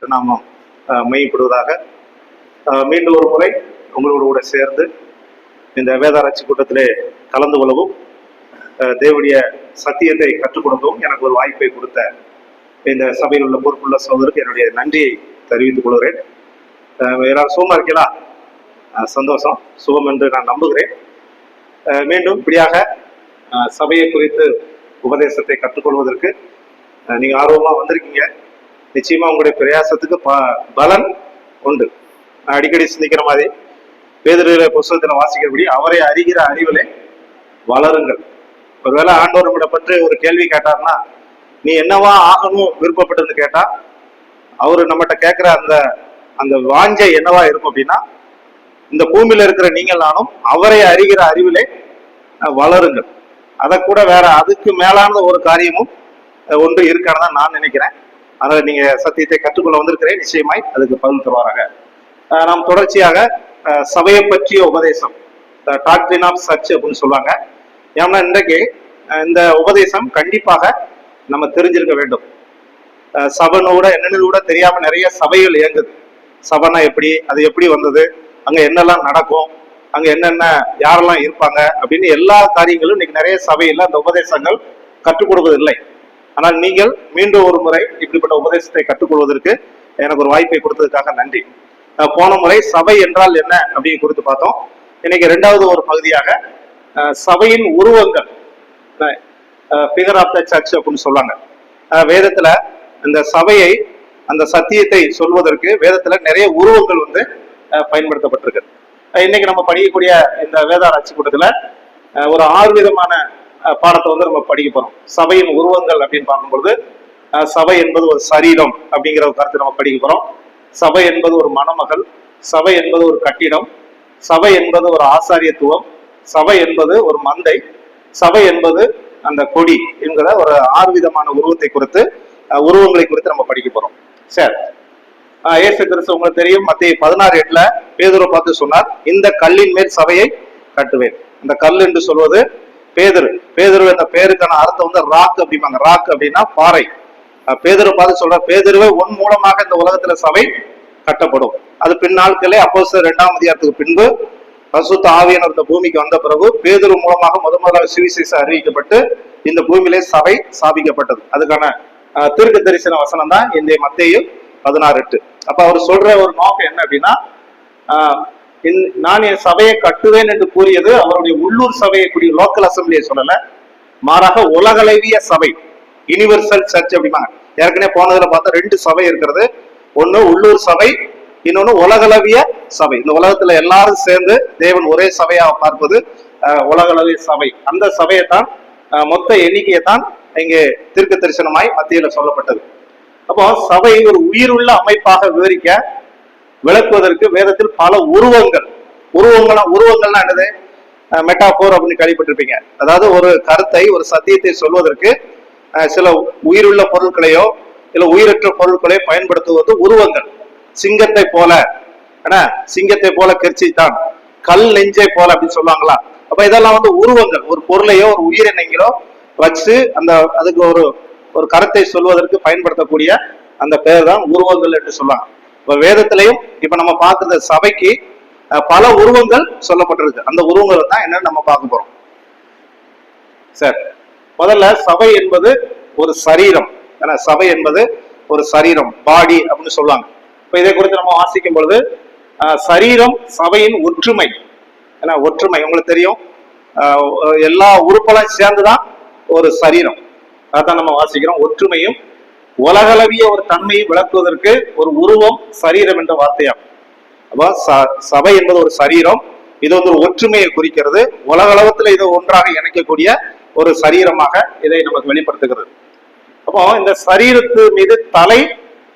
நாமம் மையப்படுவதாக. மீண்டும் ஒரு முறை உங்களோடு கூட சேர்ந்து இந்த வேதாராய்ச்சி கூட்டத்திலே கலந்து கொள்ளவும் தேவனுடைய சத்தியத்தை கற்றுக் கொடுக்கவும் எனக்கு ஒரு வாய்ப்பை கொடுத்த இந்த சபையில் உள்ள பொறுப்புள்ள சகோதரருக்கு என்னுடைய நன்றியை தெரிவித்துக் கொள்கிறேன். எல்லாரும் சுகமா இருக்கலாம்? சந்தோஷம், சுகம் என்று நான் நம்புகிறேன். மீண்டும் இப்படியாக சபையை குறித்து உபதேசத்தை கற்றுக்கொள்வதற்கு நீங்க ஆர்வமா வந்திருக்கீங்க. நிச்சயமா உங்களுடைய பிரயாசத்துக்கு பலன் உண்டு. நான் அடிக்கடி சிந்திக்கிற மாதிரி பேதுரு புஸ்தகத்துல வாசிக்கிறபடி அவரை அறிகிற அறிவிலே வளருங்கள். ஒருவேளை ஆண்டவர் நம்மளை பற்றி ஒரு கேள்வி கேட்டார்னா நீ என்னவா ஆகணும் விருப்பப்பட்டதுன்னு கேட்டா அவரு நம்மகிட்ட கேட்கிற அந்த அந்த வாஞ்சை என்னவா இருக்கும் அப்படின்னா, இந்த பூமியில இருக்கிற நீங்கள் நானும் அவரை அறிகிற அறிவிலே வளருங்கள். அதை கூட வேற அதுக்கு மேலான ஒரு காரியமும் ஒன்று இருக்கான்னு தான் நான் நினைக்கிறேன். அதனால நீங்க சத்தியத்தை கற்றுக்கொள்ள வந்திருக்கிறேன். நிச்சயமாய் அதுக்கு பதில் தருவாராக. நாம் தொடர்ச்சியாக சபையை பற்றிய உபதேசம், டாக்ட்ரின் ஆஃப் சர்ச் அப்படின்னு சொல்லுவாங்க. ஏன்னா இன்றைக்கு இந்த உபதேசம் கண்டிப்பாக நம்ம தெரிஞ்சிருக்க வேண்டும். சபைன்னு கூட என்னன்னு கூட தெரியாம நிறைய சபைகள் இயங்குது. சபைனா எப்படி, அது எப்படி வந்தது, அங்க என்னெல்லாம் நடக்கும், அங்க என்னென்ன யாரெல்லாம் இருப்பாங்க அப்படின்னு எல்லா காரியங்களும் இன்னைக்கு நிறைய சபையில அந்த உபதேசங்கள் கற்றுக் கொடுப்பதில்லை. ஆனால் நீங்கள் மீண்டும் ஒரு முறை இப்படிப்பட்ட உபதேசத்தை கற்றுக்கொள்வதற்கு எனக்கு ஒரு வாய்ப்பை கொடுத்ததுக்காக நன்றி. போன முறை சபை என்றால் என்ன அப்படின்னு குறித்து பார்த்தோம். இன்னைக்கு இரண்டாவது ஒரு பகுதியாக சபையின் உருவங்கள், ஃபிகர் ஆஃப் த சர்ச் அப்படின்னு சொல்லுவாங்க. வேதத்துல இந்த சபையை, அந்த சத்தியத்தை சொல்வதற்கு வேதத்துல நிறைய உருவங்கள் பயன்படுத்தப்பட்டிருக்கு. இன்னைக்கு நம்ம படிக்கக்கூடிய இந்த வேதாராய்ச்சி கூட்டத்துல ஒரு 6 விதமான பாடத்தை நம்ம படிக்க போறோம். சபையின் உருவங்கள் அப்படின்னு பார்க்கும்பொழுது சபை என்பது ஒரு சரீரம் அப்படிங்கிற ஒரு கருத்தை நம்ம படிக்க போறோம். சபை என்பது ஒரு மணமகள், சபை என்பது ஒரு கட்டிடம், சபை என்பது ஒரு ஆசாரியத்துவம், சபை என்பது ஒரு மந்தை, சபை என்பது அந்த கொடி என்கிற ஒரு 6 விதமான உருவங்களை குறித்து நம்ம படிக்க போறோம். சரி, இயேசு கிறிஸ்து உங்களுக்கு தெரியும், மத்தேயு 16:8 பேதுருவை பார்த்து சொன்னார், இந்த கல்லின் மேல் சபையை கட்டுவேன். இந்த கல் என்று சொல்வது பேதுரு. பேதுரு என்ற பேருக்கான அர்த்தம் ராக் அப்படிம்பாங்க. ராக் அப்படின்னா பாறை. பேதுருவை பார்த்து சொல்ற, பேதுருவை உன் மூலமாக இந்த உலகத்துல சபை கட்டப்படும். அது பின்னாட்களே அப்போஸ்தலர் 2ஆம் அதிகாரத்துக்கு பின்பு பரிசுத்த ஆவியானவர் இந்த பூமிக்கு வந்த பிறகு பேதுரு மூலமாக முதலாக சுவிசேஷம் அறிவிக்கப்பட்டு இந்த பூமியிலே சபை ஸ்தாபிக்கப்பட்டது. அதுக்கான தீர்க்க தரிசன வசனம் தான் இந்த மத்தேயு 16:8. அப்ப அவர் சொல்ற ஒரு நோக்கம் என்ன அப்படின்னா, நான் என் சபையை கட்டுவேன் என்று கூறியது அவருடைய உள்ளூர் சபையை கூடிய லோக்கல் அசம்பிளியை சொல்லல, மாறாக உலகளவிய சபை, யூனிவர்சல் சர்ச் அப்படிம்பாங்க. ஏற்கனவே போனதுல பார்த்தா 2 சபை இருக்கிறது. ஒண்ணு உள்ளூர் சபை, இன்னொன்னு உலகளவிய சபை. இந்த உலகத்துல எல்லாரும் சேர்ந்து தேவன் ஒரே சபையாக பார்ப்பது உலகளவிய சபை. அந்த சபையை தான், மொத்த எண்ணிக்கையை தான் இங்கே தீர்க்க தரிசனமாய் மத்தியில சொல்லப்பட்டது. அப்போ சபை ஒரு உயிருள்ள அமைப்பாக விளக்குவதற்கு வேதத்தில் பல உருவங்கள்னா என்னது, மெட்டாபோர் அப்படின்னு கேள்விப்பட்டிருப்பீங்க. அதாவது ஒரு கருத்தை, ஒரு சத்தியத்தை சொல்வதற்கு சில உயிருள்ள பொருட்களையோ இல்ல உயிரற்ற பொருட்களையோ பயன்படுத்துவது உருவங்கள். சிங்கத்தை போல, சிங்கத்தை போல கெர்ச்சித்தான், கல் நெஞ்சை போல அப்படின்னு சொல்லுவாங்களா. அப்ப இதெல்லாம் உருவங்கள். ஒரு பொருளையோ ஒரு உயிரினங்களோ வச்சு அதுக்கு ஒரு கருத்தை சொல்வதற்கு பயன்படுத்தக்கூடிய அந்த பெயர் தான் உருவங்கள் என்று சொல்லுவாங்க. இப்ப வேதத்திலையும் இப்ப நம்ம பார்க்கிற சபைக்கு பல உருவங்கள் சொல்லப்பட்டிருக்கு. அந்த உருவங்கள் தான் என்னன்னு நம்ம பார்க்க போறோம். சரி, முதல்ல சபை என்பது ஒரு சரீரம். சபை என்பது ஒரு சரீரம், பாடி அப்படின்னு சொல்லுவாங்க. இப்ப இதை குறித்து நம்ம வாசிக்கும் பொழுது சரீரம் சபையின் ஒற்றுமை. ஒற்றுமை உங்களுக்கு தெரியும், எல்லா உறுப்பெல்லாம் சேர்ந்துதான் ஒரு சரீரம். அதான் நம்ம வாசிக்கிறோம். ஒற்றுமையும் உலகளவிய ஒரு தன்மையும் விளக்குவதற்கு ஒரு உருவம் சரீரம் என்ற வார்த்தையாகும். அப்போ சபை என்பது ஒரு சரீரம். இது ஒரு ஒற்றுமையை குறிக்கிறது. உலகளவத்துல இது ஒன்றாக இணைக்கக்கூடிய ஒரு சரீரமாக இதை நமக்கு வெளிப்படுத்துகிறது. அப்போ இந்த சரீரத்து மீது தலை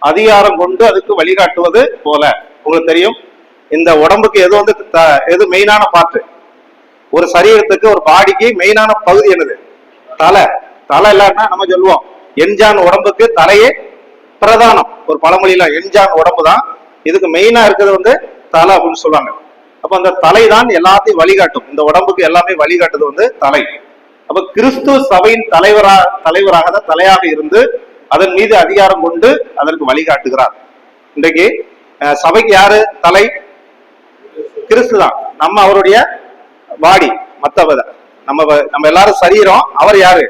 அதிகாரம் கொண்டு அதுக்கு வழிகாட்டுவது போல, உங்களுக்கு தெரியும், இந்த உடம்புக்கு எது மெயினான பார்ட், ஒரு சரீரத்துக்கு, ஒரு பாடிக்கு மெயினான பகுதி என்னது? தலை. தலை இல்லாட்டா நம்ம சொல்லுவோம் என்ஜான் உடம்புக்கு தலையே பிரதானம். ஒரு பழமொழியில என்ஜான் உடம்பு தான், இதுக்கு மெயினா இருக்கிறது தலை அப்படின்னு சொல்லுவாங்க. அப்ப அந்த தலை தான் எல்லாத்தையும் வழிகாட்டும். இந்த உடம்புக்கு எல்லாமே வழிகாட்டுது தலை. அப்ப கிறிஸ்து சபையின் தலைவராக தான் தலையாக இருந்து அதன் மீது அதிகாரம் கொண்டு அதற்கு வழிகாட்டுகிறார். இன்றைக்கு சபைக்கு யாரு தலை? கிறிஸ்து தான். நம்ம அவருடைய பாடி. மத்த நம்ம எல்லாரும் சரீரம், அவர் யாரு?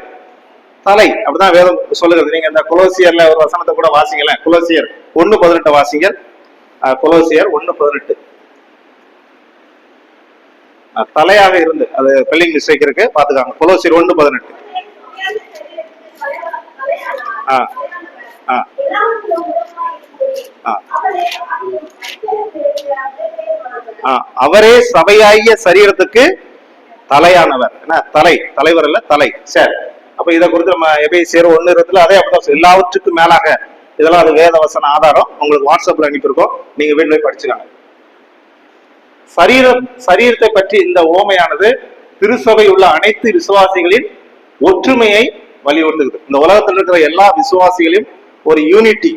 தலை. அப்படிதான் வேதம் சொல்லுகிறது. நீங்க இந்த கொலோசியர்ல ஒரு வசனத்தை கூட வாசிங்களேன். கொலோசியர் 1:18 வாசிங்க. கொலோசியர் 1:18. தலையாக இருந்து, அது ஸ்பெல்லிங் மிஸ்டேக் இருக்கு, பாத்துக்காங்க. கொலோசியர் 1:18. அவரே சபையாகிய சரீரத்துக்கு தலையானவர். என்ன? தலைவர் இல்ல, தலை. சரி, அப்ப இதை குறித்து நம்ம எபேசியர் 1:20 அதே அப்படிதான். எல்லாவற்றுக்கும் மேலாக, இதெல்லாம் அது வேத வசன ஆதாரம், உங்களுக்கு வாட்ஸ்அப்ல அனுப்பியிருக்கோம், நீங்க வீட்டுல போய் படிச்சுக்காங்க. சரீரத்தை பற்றி இந்த ஓமையானது திருச்சபை உள்ள அனைத்து விசுவாசிகளின் ஒற்றுமையை வலியுறுத்துகிறது. இந்த உலகத்தில் இருக்கிற எல்லா விசுவாசிகளையும் ஒரு யூனிட்டி,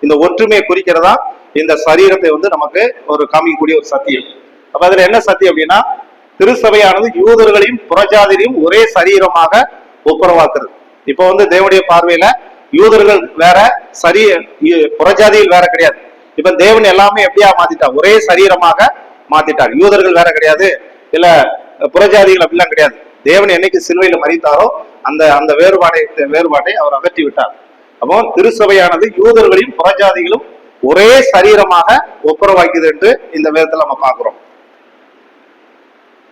இந்த ஒற்றுமையை குறிக்கிறதா இந்த சரீரத்தை நமக்கு ஒரு காமிக்கக்கூடிய ஒரு சத்தியம். அப்ப அதுல என்ன சத்தியம் அப்படின்னா, திருச்சபையானது யூதர்களையும் புறஜாதிகளையும் ஒரே சரீரமாக ஒப்புரவாக்குறது. இப்போ தேவனுடைய பார்வையில யூதர்கள் வேற, புறஜாதிகள் வேற கிடையாது. இப்ப தேவன் எல்லாமே எப்படியா மாத்திட்டார்? ஒரே சரீரமாக மாத்திட்டார். யூதர்கள் வேற கிடையாது, இல்ல புறஜாதிகள் அப்படிலாம் கிடையாது. தேவன் என்னைக்கு சிலுவையில மரித்தாரோ அந்த வேறுபாட்டை அவர் அகற்றி விட்டார். அப்போ திருச்சபையானது யூதர்களையும் புறஜாதிகளும் ஒரே சரீரமாக ஒப்புரவாக்கியது என்று இந்த வேதத்துல நம்ம பார்க்கிறோம்.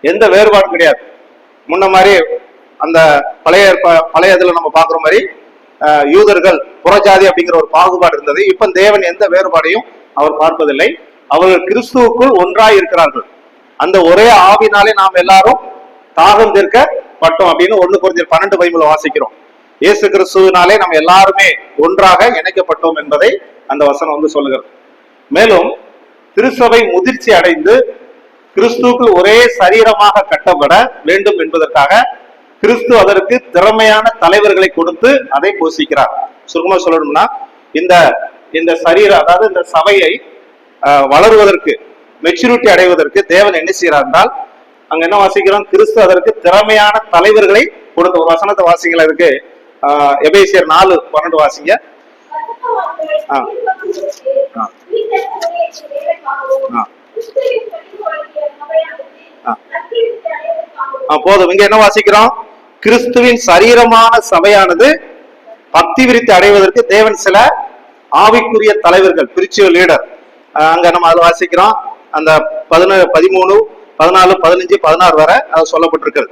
எந்த வேறுபாடும் கிடையாது. முன்ன மாதிரி அந்த பழைய இதுல நம்ம பார்க்கிற மாதிரி யூதர்கள் புறஜாதி அப்படிங்கிற ஒரு பாகுபாடு இருந்தது. இப்ப தேவன் எந்த வேறுபாடையும் அவர் பார்ப்பதில்லை. அவர்கள் கிறிஸ்துவுக்குள் ஒன்றாய் இருக்கிறார்கள். அந்த ஒரே ஆவினாலே நாம் எல்லாரும் தாகம் தீர்க்கப்பட்டோம் அப்படின்னு 1 கொரிந்தியர் 12:13 வாசிக்கிறோம். இயேசு கிறிஸ்துவினாலே நம்ம எல்லாருமே ஒன்றாக இணைக்கப்பட்டோம் என்பதை அந்த வசனம் சொல்லுகிறது. மேலும் திருச்சபை முதிர்ச்சி அடைந்து கிறிஸ்துவுக்குள் ஒரே சரீரமாக கட்டப்பட வேண்டும் என்பதற்காக கிறிஸ்து அதற்கு திறமையான தலைவர்களை கொடுத்து அதை போஷிக்கிறார். சுருக்கமா சொல்லணும்னா, இந்த சரீரம், அதாவது இந்த சபையை வளருவதற்கு, மெச்சூரிட்டி அடைவதற்கு தேவன் என்ன செய்யறார் என்றால், அங்க என்ன வாசிக்கிறோம்? கிறிஸ்து அதற்கு திறமையான தலைவர்களை கொடுத்த ஒரு வசனத்தை வாசிக்கல இருக்கு. எபேசியர் 4:12 வாசிங்க. போதும். இங்க என்ன வாசிக்கிறோம்? கிறிஸ்துவின் சரீரமான சபையானது பக்தி விருத்தி அடைவதற்கு தேவன் சில ஆவிக்குரிய தலைவர்கள், ஸ்பிரிச்சுவல் லீடர், அங்க நம்ம அதுல வாசிக்கிறோம். அந்த 13, 14, 15, 16 வரை அது சொல்லப்பட்டிருக்கு.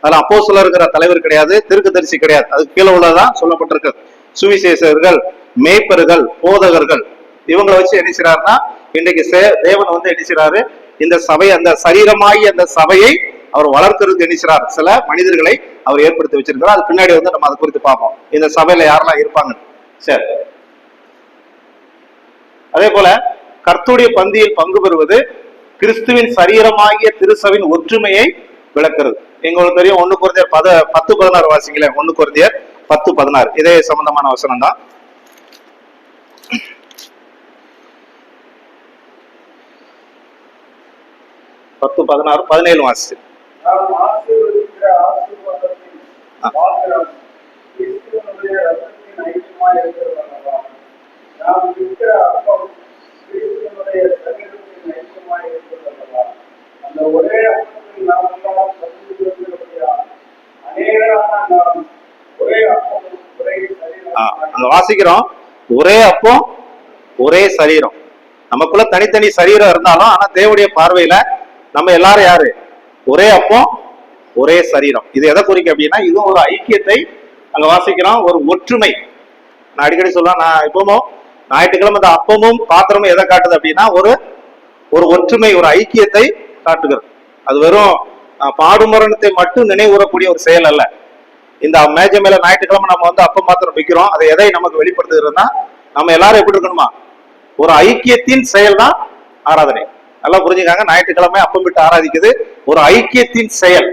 அதுல அப்போஸ்தலர் இருக்கிற தலைவர் கிடையாது, தீர்க்கதரிசி கிடையாது, அது கீழே உள்ளதான் சொல்லப்பட்டிருக்கு. சுவிசேஷர்கள், மேய்ப்பர்கள், போதகர்கள், இவங்களை வச்சு என்ன செய்யறாருன்னா, இன்றைக்கு தேவன் என்ன செய்யறாரு? இந்த சபை, அந்த சரீரமாகி அந்த சபையை அவர் வளர்க்கறதுக்கு என்ன செய்யறார்? சில மனிதர்களை அவர் ஏற்படுத்தி வச்சிருக்கிறார். அது பின்னாடி நம்ம அதை குறித்து பார்ப்போம், இந்த சபையில யாரெல்லாம் இருப்பாங்க. சரி, அதே போல கர்த்தருடைய பந்தியில் பங்கு பெறுவது கிறிஸ்துவின் சரீரமாகிய திருச்சபையின் ஒற்றுமையை விளக்குறது. எங்களுக்கு தெரியும் 1 கொரிந்தியர் 10:16 வாசிங்களேன். 1 கொரிந்தியர் 10:16 இதே சம்பந்தமான வசனம் தான். 10:16, 17 வாசிச்சு. அங்க வாசிக்கிறோம், ஒரே அப்பம் ஒரே சரீரம். நமக்குள்ள தனித்தனி சரீரம் இருந்தாலும், ஆனா தேவனுடைய பார்வையில நம்ம எல்லாரும் யாரு? ஒரே அப்பம் ஒரே சரீரம். இது எதை குறிக்க அப்படின்னா, இதுவும் ஒரு ஐக்கியத்தை அங்க வாசிக்கிறோம், ஒரு ஒற்றுமை. நான் அடிக்கடி சொல்லுவேன், நான் இப்பவும் ஞாயிற்றுக்கிழமை இந்த அப்பமும் பாத்திரமும் எதை காட்டுது அப்படின்னா, ஒரு ஒற்றுமை, ஒரு ஐக்கியத்தை காட்டுகிறது. அது வெறும் பாடுமரணத்தை மட்டும் நினைவுறக்கூடிய ஒரு செயல் அல்ல. இந்த மேஜ மேல ஞாயிற்றுக்கிழமை நம்ம அப்பம் பாத்திரம் வைக்கிறோம், அதை எதை நமக்கு வெளிப்படுத்துகிறதுனா, நம்ம எல்லாரும் எப்படி இருக்கணுமா? ஒரு ஐக்கியத்தின் செயல் தான் ஆராதனை. நல்லா புரிஞ்சுக்காங்க. ஞாயிற்றுக்கிழமை அப்பம் விட்டு ஆராதிக்குது ஒரு ஐக்கியத்தின் செயல்.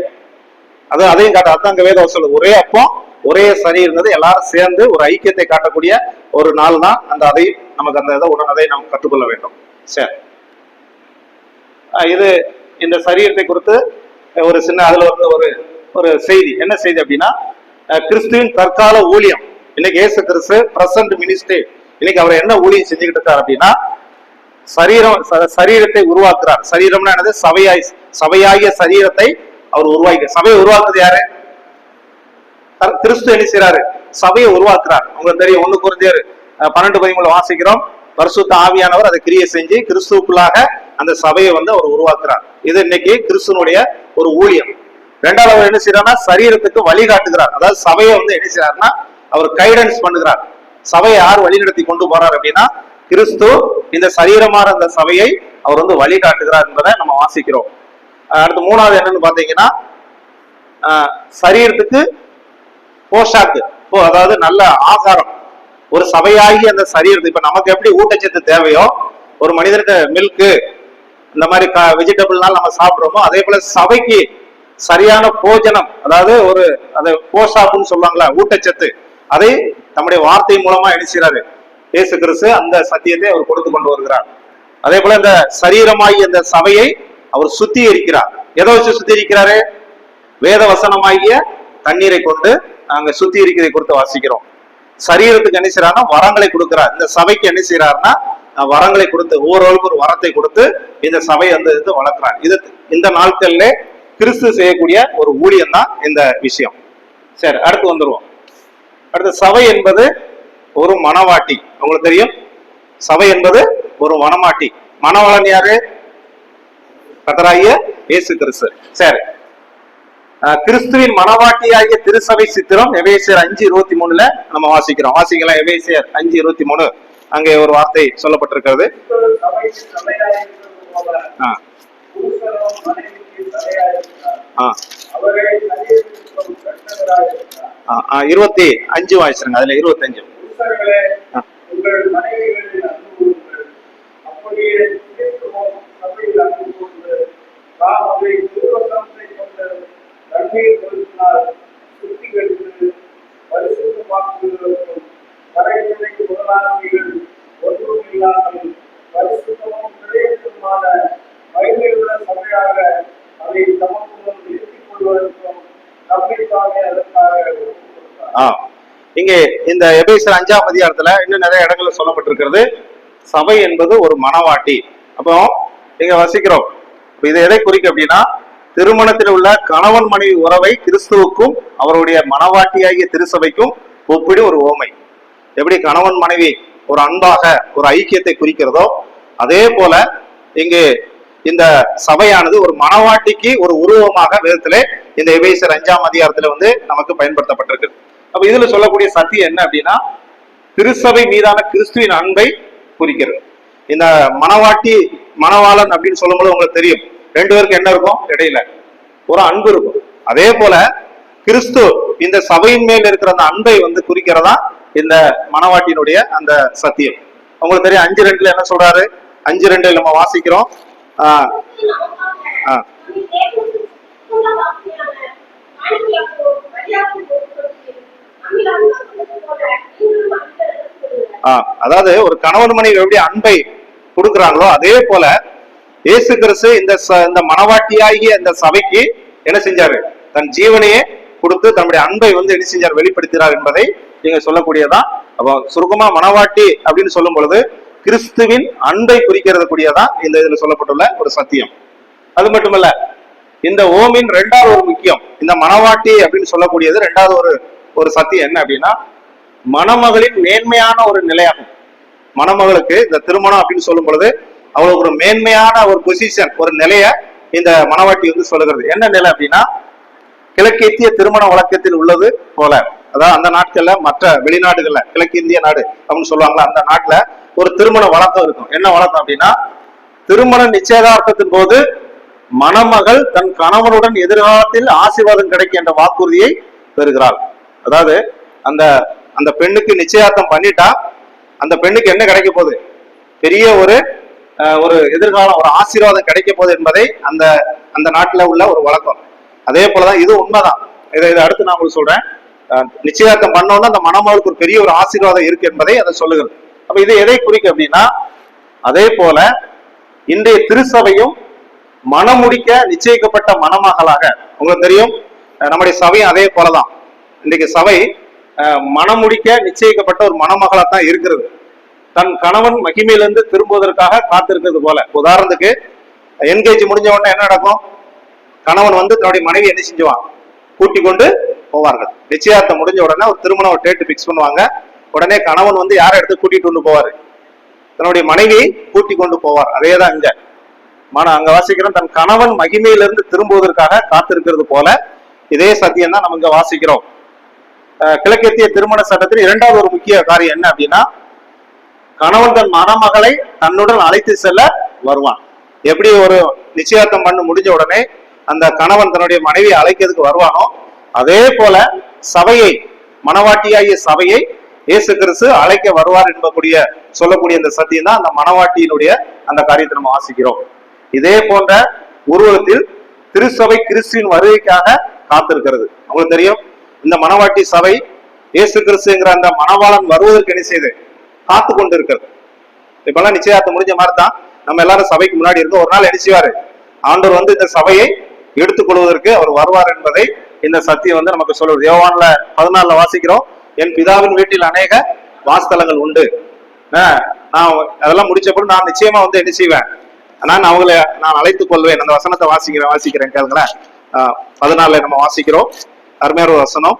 அதையும் காட்ட, அதான் அங்க வேதம் சொல்லுது, ஒரே அப்பம் ஒரே சரி இருந்தது, எல்லாரும் சேர்ந்து ஒரு ஐக்கியத்தை காட்டக்கூடிய ஒரு நாள் தான் அதை நமக்கு அதை நாம் கற்றுக்கொள்ள வேண்டும். சரி, இது இந்த சரீரத்தை குறித்து ஒரு சின்ன அதுல ஒரு செய்தி. என்ன செய்தி அப்படின்னா, கிறிஸ்துவின் தற்கால ஊழியம். இன்னைக்கு இயேசு கிறிஸ்து பிரசன்ட் மினிஸ்ட்ரி, இன்னைக்கு அவர் என்ன ஊழியம் செஞ்சுக்கிட்டு இருக்காரு அப்படின்னா, சரீரத்தை உருவாக்குறார். சரீரம்னா என்னது? சபையாகிய சரீரத்தை அவர் உருவாக்கி. சபையை உருவாக்குறது யாரு? கிறிஸ்து என்ன செய்யறாரு? சபையை உருவாக்குறார். உங்களுக்கு தெரியும், 1 கொரிந்தியர் 12:13 வாசிக்கிறோம். பரிசுத்த ஆவியானவர் அதை கிரியை செஞ்சு கிறிஸ்துவுக்குள்ளாக அந்த சபையை அவர் உருவாக்குறார். இது இன்னைக்கு கிறிஸ்துவனுடைய ஒரு ஊழியம். ரெண்டாவது அவர் என்ன செய்யறாருன்னா சரீரத்துக்கு வழிகாட்டுகிறார். அதாவது சபையை என்ன செய்யறாருன்னா அவர் கைடன்ஸ் பண்ணுகிறார். சபையை யார் வழிநடத்தி கொண்டு போறார் அப்படின்னா கிறிஸ்து இந்த சரீரமான அந்த சபையை அவர் வழிகாட்டுகிறார் என்பதை நம்ம வாசிக்கிறோம். அடுத்து 3வது என்னன்னு பாத்தீங்கன்னா சரீரத்துக்கு போஷாக்கு, அதாவது நல்ல ஆகாரம். ஒரு சபையாகி அந்த சரீரத்துக்கு இப்ப நமக்கு எப்படி ஊட்டச்சத்து தேவையோ, ஒரு மனிதனுக்கு மில்க்கு இந்த மாதிரி வெஜிடபிள்னால நம்ம சாப்பிடுறோமோ, அதே போல சபைக்கு சரியான போஜனம், அதாவது ஒரு அதை போஷாக்குன்னு சொல்லுவாங்களா, ஊட்டச்சத்து, அதை நம்முடைய வார்த்தை மூலமா எழுச்சுறாரு இயேசு கிறிஸ்து. அந்த சத்தியத்தை அவர் கொடுத்து கொண்டு வருகிறார். அதே போல இந்த சரீரமாகி அந்த சபையை அவர் சுத்திகரிக்கிறார். எதை வச்சு சுத்திகரிக்கிறாரு? வேத வசனமாகிய தண்ணீரை கொண்டு அங்க சுத்திகரிக்கிறதை கொடுத்து வாசிக்கிறோம். சரீரத்துக்கு என்ன செய்யறாருன்னா வரங்களை கொடுக்கிறார். இந்த சபைக்கு என்ன செய்யறாருன்னா வரங்களை கொடுத்து ஒவ்வொருவருக்கும் ஒரு வரத்தை கொடுத்து இந்த சபை வளர்க்கிறார். இது இந்த நாட்கள்ல கிறிஸ்து செய்யக்கூடிய ஒரு ஊழியம் தான் இந்த விஷயம். சரி, அடுத்து வந்துருவோம். அடுத்து சபை என்பது ஒரு மணவாட்டி. உங்களுக்கு தெரியும், சபை என்பது ஒரு மணவாட்டி. மணவாளன் யாரு? கர்த்தராகிய இயேசு கிறிஸ்து. சரி, கிறிஸ்துவின் மணவாட்டியாகிய திருசபை சித்திரம் எபேசியர் 5:23 நம்ம வாசிக்கிறோம். வாசிக்கலாம். எபேசியர் 5:23 அங்கே ஒரு வார்த்தை சொல்லப்பட்டிருக்கிறது. 25 வாசிச்சிருங்க. அதுல 25 இங்கே இந்த எபேசியர் 5ஆம் அதிகாரத்துல இன்னும் நிறைய இடங்கள்ல சொல்லப்பட்டிருக்கிறது. சபை என்பது ஒரு மணவாட்டி. அப்போ நீங்க வசிக்கிறோம். இது எதை குறிக்கும் அப்படின்னா திருமணத்தில் உள்ள கணவன் மனைவி உறவை கிறிஸ்துவுக்கும் அவருடைய மணவாட்டியாகிய திருசபைக்கும் ஒப்பிடு ஒரு ஓமை. எப்படி கணவன் மனைவி ஒரு அன்பாக ஒரு ஐக்கியத்தை குறிக்கிறதோ, அதே போல இங்கு இந்த சபையானது ஒரு மணவாட்டிக்கு ஒரு உருவமாக வேதத்திலே இந்த எபேசியர் 5ஆம் அதிகாரத்துல நமக்கு பயன்படுத்தப்பட்டிருக்கு. அப்ப இதுல சொல்லக்கூடிய சத்தியம் என்ன அப்படின்னா திருசபை மீதான கிறிஸ்துவின் அன்பை குறிக்கிறது. இந்த மணவாட்டி மணவாளன் அப்படின்னு சொல்லும்போது உங்களுக்கு தெரியும், 2 பேருக்கு என்ன இருக்கும்? இடையில ஒரு அன்பு இருக்கும். அதே போல கிறிஸ்து இந்த சபையின் மேல் இருக்கிற அந்த அன்பை குறிக்கிறதா இந்த மணவாட்டியினுடைய அந்த சத்தியம். உங்களுக்கு தெரியும் 5:2 என்ன சொல்றாரு? 5:2 நம்ம வாசிக்கிறோம். அதாவது ஒரு கணவன் மனைவி எப்படி அன்பை கொடுக்கிறாங்களோ அதே போல இயேசு கிறிஸ்து இந்த மணவாட்டியாகிய இந்த சபைக்கு என்ன செஞ்சாரு? தன் ஜீவனையே கொடுத்து தன்னுடைய அன்பை என்ன செஞ்சார்? வெளிப்படுத்தினார் என்பதை நீங்க சொல்லக்கூடியதான். அப்போ சுருக்கமா மணவாட்டி அப்படின்னு சொல்லும் பொழுது கிறிஸ்துவின் அன்பை குறிக்கிறது கூடியதான் இந்த இதுல சொல்லப்பட்டுள்ள ஒரு சத்தியம். அது மட்டுமல்ல, இந்த ஓமின் 2வது ஒரு முக்கியம், இந்த மணவாட்டி அப்படின்னு சொல்லக்கூடியது 2வது ஒரு சத்தியம் என்ன அப்படின்னா மணமகளின் மேன்மையான ஒரு நிலையாகும். மணமகளுக்கு இந்த திருமணம் அப்படின்னு சொல்லும் பொழுது அவளுக்கு ஒரு மேன்மையான ஒரு பொசிஷன், ஒரு நிலைய இந்த மணவாட்டி சொல்லுகிறது. என்ன நிலை அப்படின்னா கிழக்கிந்திய திருமண வழக்கத்தில் உள்ளது போல, அதாவது அந்த நாட்கள்ல மற்ற வெளிநாடுகள்ல கிழக்கிந்திய நாடு அப்படின்னு சொல்லுவாங்களா, அந்த நாட்டுல ஒரு திருமண வழக்கம் இருக்கும். என்ன வழக்கம் அப்படின்னா திருமண நிச்சயதார்த்தத்தின் போது மணமகள் தன் கணவனுடன் எதிர்காலத்தில் ஆசீர்வாதம் கிடைக்கும் என்ற வாக்குறுதியை பெறுகிறாள். அதாவது அந்த பெண்ணுக்கு நிச்சயார்த்தம் பண்ணிட்டா அந்த பெண்ணுக்கு என்ன கிடைக்க போகுது? பெரிய ஒரு எதிர்காலம், ஒரு ஆசீர்வாதம் கிடைக்க போகுது என்பதை அந்த நாட்டுல உள்ள ஒரு வழக்கம். அதே போலதான் இது உண்மைதான். இதை அடுத்து நான் உங்களுக்கு சொல்றேன். நிச்சயார்த்தம் பண்ணோம்னா அந்த மணமகளுக்கு ஒரு பெரிய ஒரு ஆசீர்வாதம் இருக்கு என்பதை அதை சொல்லுகிறது. அப்ப இது எதை குறிக்கும் அப்படின்னா அதே போல இன்றைய திருச்சபையும் மணமுடிக்க நிச்சயிக்கப்பட்ட மணமகளாக, உங்களுக்கு தெரியும் நம்முடைய சபையும் அதே போலதான். இன்றைக்கு சபை மணமுடிக்க நிச்சயிக்கப்பட்ட ஒரு மணமகளா தான் இருக்கிறது. தன் கணவன் மகிமையிலிருந்து திரும்புவதற்காக காத்திருக்கிறது போல. உதாரணத்துக்கு என்கேஜ் முடிஞ்ச உடனே என்ன நடக்கும்? கணவன் வந்து தன்னுடைய மனைவி என்ன செஞ்சுவான்? கூட்டி கொண்டு போவார்கள். நிச்சயார்த்தம் முடிஞ்ச உடனே ஒரு திருமணம் ஒரு டேட் பிக்ஸ் பண்ணுவாங்க. உடனே கணவன் வந்து யாரை எடுத்து கூட்டிட்டு கொண்டு போவாரு? தன்னுடைய மனைவியை கூட்டி கொண்டு போவார். அதேதான் இங்க அங்க வாசிக்கிறோம், தன் கணவன் மகிமையிலிருந்து திரும்புவதற்காக காத்திருக்கிறது போல. இதே சத்தியம் தான் நம்ம இங்க வாசிக்கிறோம். கிழக்கத்திய திருமண சட்டத்தில் இரண்டாவது ஒரு முக்கிய காரியம் என்ன அப்படின்னா, கணவன் தன் மணமகளை தன்னுடன் அழைத்து செல்ல வருவான். எப்படி ஒரு நிச்சயார்த்தம் பண்ண முடிஞ்ச உடனே அந்த கணவன் தன்னுடைய மனைவியை அழைக்கிறதுக்கு வருவானோ, அதே போல சபையை, மணவாட்டியாகிய சபையை இயேசு கிறிஸ்து அழைக்க வருவார் என்பக்கூடிய சொல்லக்கூடிய இந்த சத்தியம் தான் அந்த மணவாட்டியினுடைய அந்த காரியத்தை நம்ம வாசிக்கிறோம். இதே போன்ற உருவத்தில் திருச்சபை கிறிஸ்துவின் வருகைக்காக காத்திருக்கிறது. உங்களுக்கு தெரியும், இந்த மணவாட்டி சபை இயேசு கிறிஸ்துங்கிற அந்த மணவாளன் வருவதற்கு என்ன செய்து காத்து கொண்டு இருக்கிறது. இப்பெல்லாம் நிச்சயார்த்தம் முடிஞ்ச மாதிரி தான் நம்ம எல்லாரும் சபைக்கு முன்னாடி இருக்க ஒரு நாள் என்ன செய்வாரு? ஆண்டவர் வந்து இந்த சபையை எடுத்துக்கொள்வதற்கு அவர் வருவார் என்பதை இந்த சத்தியம் வந்து நமக்கு சொல்லுவது. யோவான்ல 14 வாசிக்கிறோம், என் பிதாவின் வீட்டில் அநேக வாசஸ்தலங்கள் உண்டு. நான் அதெல்லாம் முடிச்ச பிறகு நான் நிச்சயமா வந்து என்ன செய்வேன்? நான் அவங்களை நான் அழைத்துக் கொள்வேன். அந்த வசனத்தை வாசிக்கிறேன் கேளுங்களேன். 14 நம்ம வாசிக்கிறோம். அருமையான ஒரு வசனம்.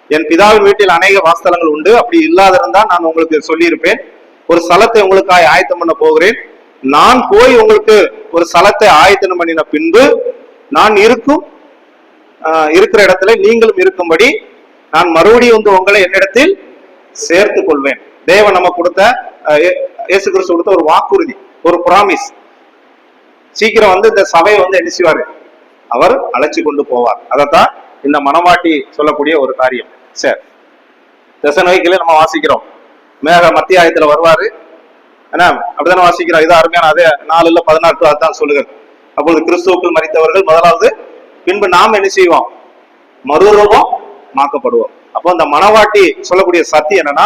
என் பிதாவின் வீட்டில் அநேக வாசஸ்தலங்கள் உண்டு, அப்படி இல்லாதிருந்தால் நான் உங்களுக்கு சொல்லியிருப்பேன். ஒரு ஸ்தலத்தை உங்களுக்காக ஆயத்தம் பண்ண போகிறேன். நான் போய் உங்களுக்கு ஒரு ஸ்தலத்தை ஆயத்தம் பண்ணின பின்பு நான் இருக்கிற இடத்துல நீங்களும் இருக்கும்படி நான் மறுபடியும் வந்து உங்களை என்னிடத்தில் சேர்த்துக் கொள்வேன். தேவன் நம்ம கொடுத்த இயேசு கிறிஸ்து கொடுத்த ஒரு வாக்குறுதி, ஒரு பிராமிஸ். சீக்கிரம் வந்து இந்த சபையை வந்து என்ன செய்வாரு? அவர் அழைச்சு கொண்டு போவார். அதைத்தான் இந்த மணவாட்டி சொல்லக்கூடிய ஒரு காரியம். சரி, தசனோய்களே நம்ம வாசிக்கிறோம், மத்திய ஆயத்துல வருவாரு. ஏன்னா அப்படித்தானே வாசிக்கிறோம். இது அருமையான அதே 4:14 அதுதான் சொல்லுகிறது. அப்பொழுது கிறிஸ்துவுக்குள் மரித்தவர்கள் முதலாவது, பின்பு நாம் என்ன செய்வோம்? மறுரூபம் மாக்கப்படுவோம். அப்போ இந்த மணவாட்டி சொல்லக்கூடிய சத்தியம் என்னன்னா,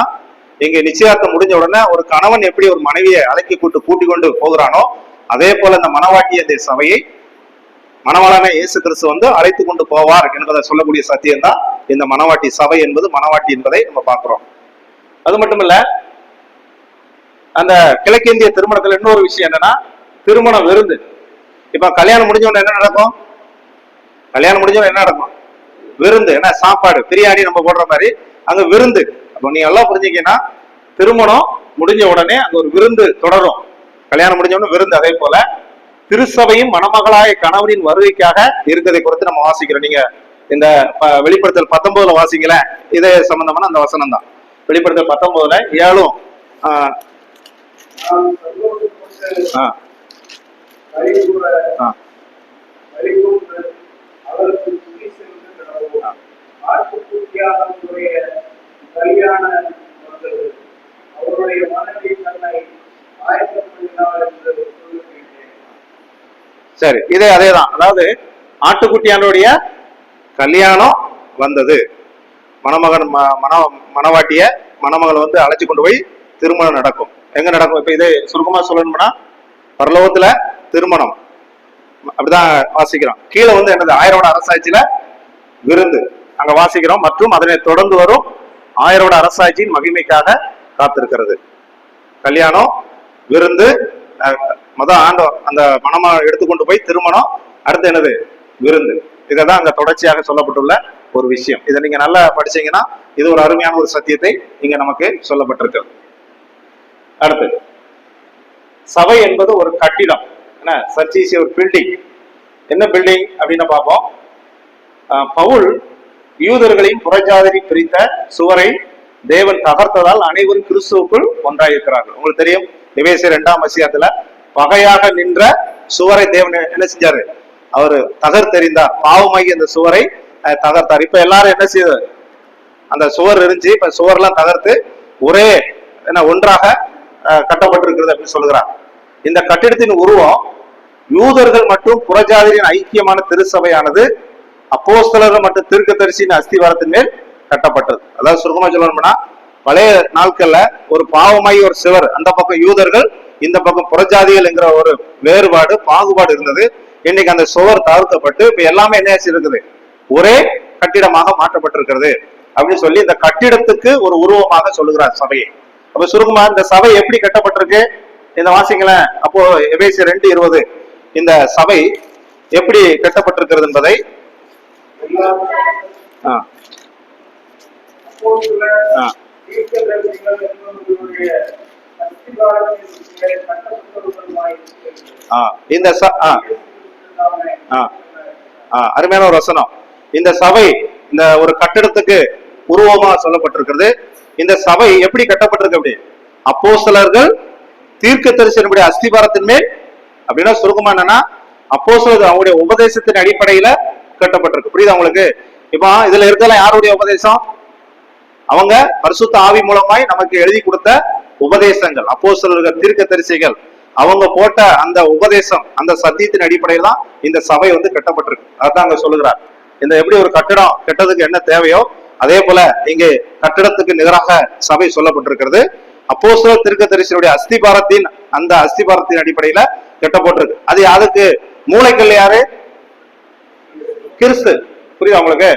இங்க நிச்சயார்த்தம் முடிஞ்ச உடனே ஒரு கணவன் எப்படி ஒரு மனைவியை கூட்டி கொண்டு போகிறானோ, அதே போல இந்த மணவாட்டி அந்த சபையை மணவாளனை இயேசு கிறிஸ்து வந்து அழைத்து கொண்டு போவார் என்பதை சொல்லக்கூடிய சத்தியம் தான் இந்த மணவாட்டி சபை என்பது, மணவாட்டி என்பதை நம்ம பார்க்கிறோம். அது மட்டும் இல்ல, அந்த கிழக்கிந்திய திருமணத்துல இன்னொரு விஷயம் என்னன்னா, திருமண விருந்து. இப்ப கல்யாணம் முடிஞ்ச உடனே என்ன நடக்கும்? என்ன நடக்கும்? விருந்து. என்ன? சாப்பாடு, பிரியாணி நம்ம போடுற மாதிரி அங்க விருந்து. அப்ப நீங்க எல்லாம் புரிஞ்சுக்கீங்கன்னா, திருமணம் முடிஞ்ச உடனே அங்க ஒரு விருந்து தொடரும். கல்யாணம் முடிஞ்ச உடனே விருந்து. அதே போல திருச்சபையும் மணமகளாய கணவனின் வருகைக்காக இருக்கிறதை குறித்து நம்ம வாசிக்கிறோம். நீங்க இந்த வெளிப்படுத்தல் 19 வாசிக்கல, இதே சம்பந்தமான அந்த வசனம் தான். வெளிப்படுத்தல் 19 7 சரி, இதே அதேதான். அதாவது ஆட்டுக்குட்டியானுடைய கல்யாணம் வந்தது, மணமகன் மணவாட்டிய மணமகள் வந்து அழைச்சு கொண்டு போய் திருமணம் நடக்கும். எங்க நடக்கும்? இப்ப இதே சுருக்கமா சொல்லணும்னா, பரலோகத்துல திருமணம் அப்படிதான் வாசிக்கிறோம். கீழே வந்து என்னது? 1000 வருட அரசாட்சியில விருந்து அங்க வாசிக்கிறோம். மற்றும் அதனை தொடர்ந்து வரும் 1000 வருட அரசாட்சியின் மகிமைக்காக காத்திருக்கிறது. கல்யாணம், விருந்து, அந்த மணமா எடுத்துக்கொண்டு போய் திருமணம், அடுத்து என்னது? விருந்து. இதான் அங்க தொடர்ச்சியாக சொல்லப்பட்டுள்ள ஒரு விஷயம். இதை நீங்க நல்லா படிச்சீங்கன்னா இது ஒரு அருமையான ஒரு சத்தியத்தை இங்க நமக்கு சொல்லப்பட்டிருக்கு. அடுத்து, சபை என்பது ஒரு கட்டிடம். என்ன? சர்ச் இஸ் ஒரு பில்டிங். என்ன பில்டிங் அப்படின்னு பார்ப்போம். பவுல் யூதர்களையும் புறஜாதி பிரித்த சுவரை தேவன் தகர்த்ததால் அனைவரும் கிறிஸ்துவுக்குள் ஒன்றாயிருக்கிறார்கள். உங்களுக்கு தெரியும், எபேசியர் 2ஆம் அதிகாரத்துல பகையாக நின்ற சுவரை தேவன் என்ன செஞ்சாரு? அவரு தகர்த்தெறிந்தார். பாவமாகி அந்த சுவரை தகர்த்தார். இப்ப எல்லாரும் என்ன செய்யுது? அந்த சுவர் இருந்துச்சு, இப்ப சுவர்லாம் தகர்த்து ஒரே ஒன்றாக கட்டப்பட்டிருக்கிறது அப்படின்னு சொல்லுகிறார். இந்த கட்டிடத்தின் உருவம் யூதர்கள் மற்றும் புறஜாதியின் ஐக்கியமான திருச்சபையானது அப்போஸ்தலர்கள் மற்றும் தீர்க்கதரிசியின் அஸ்திவாரத்தின் மேல் கட்டப்பட்டது. அதாவது சுருக்கமா சொல்லணும்னா, பழைய நாட்கள்ல ஒரு பாவமாய் ஒரு சுவர், அந்த பக்கம் யூதர்கள், இந்த பக்கம் புறஜாதிகள் என்கிற ஒரு வேறுபாடு, பாகுபாடு இருந்தது. இன்னைக்கு அந்த சுவர் தவிர்க்கப்பட்டு இப்ப எல்லாமே என்ன இருக்குது? ஒரே கட்டிடமாக மாற்றப்பட்டிருக்கிறது அப்படின்னு சொல்லி இந்த கட்டிடத்துக்கு ஒரு உருவமாக சொல்லுகிறார் சபையை. அப்ப சுருக்கமா இந்த சபை எப்படி கட்டப்பட்டிருக்கு இந்த வாசிங்களேன். அப்போ எபேசியர் 2:20 இந்த சபை எப்படி கட்டப்பட்டிருக்கிறது என்பதை இந்த அருமையான ஒரு வசனம். இந்த சபை இந்த ஒரு கட்டிடத்துக்கு உருவமா சொல்லப்பட்டிருக்கிறது. இந்த சபை எப்படி கட்டப்பட்டிருக்கு? அப்படி அப்போஸ்தலர்கள் தீர்க்கதரிசனுடைய அஸ்திபாரத்தின் மேல், அப்படின்னா சுருக்கமா என்னன்னா அப்போஸ்தலர்கள் அவங்களுடைய உபதேசத்தின் அடிப்படையில கட்டப்பட்டிருக்கு. புரியுதா உங்களுக்கு? இப்போ இதுல இருக்கலாம் யாருடைய உபதேசம்? அவங்க பரிசுத்த ஆவி மூலமாய் நமக்கு எழுதி கொடுத்த உபதேசங்கள், அப்போஸ்தலர்கள் தீர்க்கதரிசிகள் அவங்க போட்ட அந்த உபதேசம், அந்த சத்தியத்தின் அடிப்படையில் தான் இந்த சபை வந்து கட்டப்பட்டிருக்கு. அதான் அங்க சொல்லுகிறார். இந்த எப்படி ஒரு கட்டிடம் கட்டதுக்கு என்ன தேவையோ அதே போல இங்கு கட்டிடத்துக்கு நிகராக சபை சொல்லப்பட்டிருக்கிறது. அப்போஸ்தலர் தீர்க்கதரிசியுடைய அஸ்திபாரத்தின் அந்த அஸ்திபாரத்தின் அடிப்படையில கட்டப்பட்டிருக்கு. அது அதுக்கு மூளைக்கல் யாரு? கிறிஸ்து. புரியுதா உங்களுக்கு?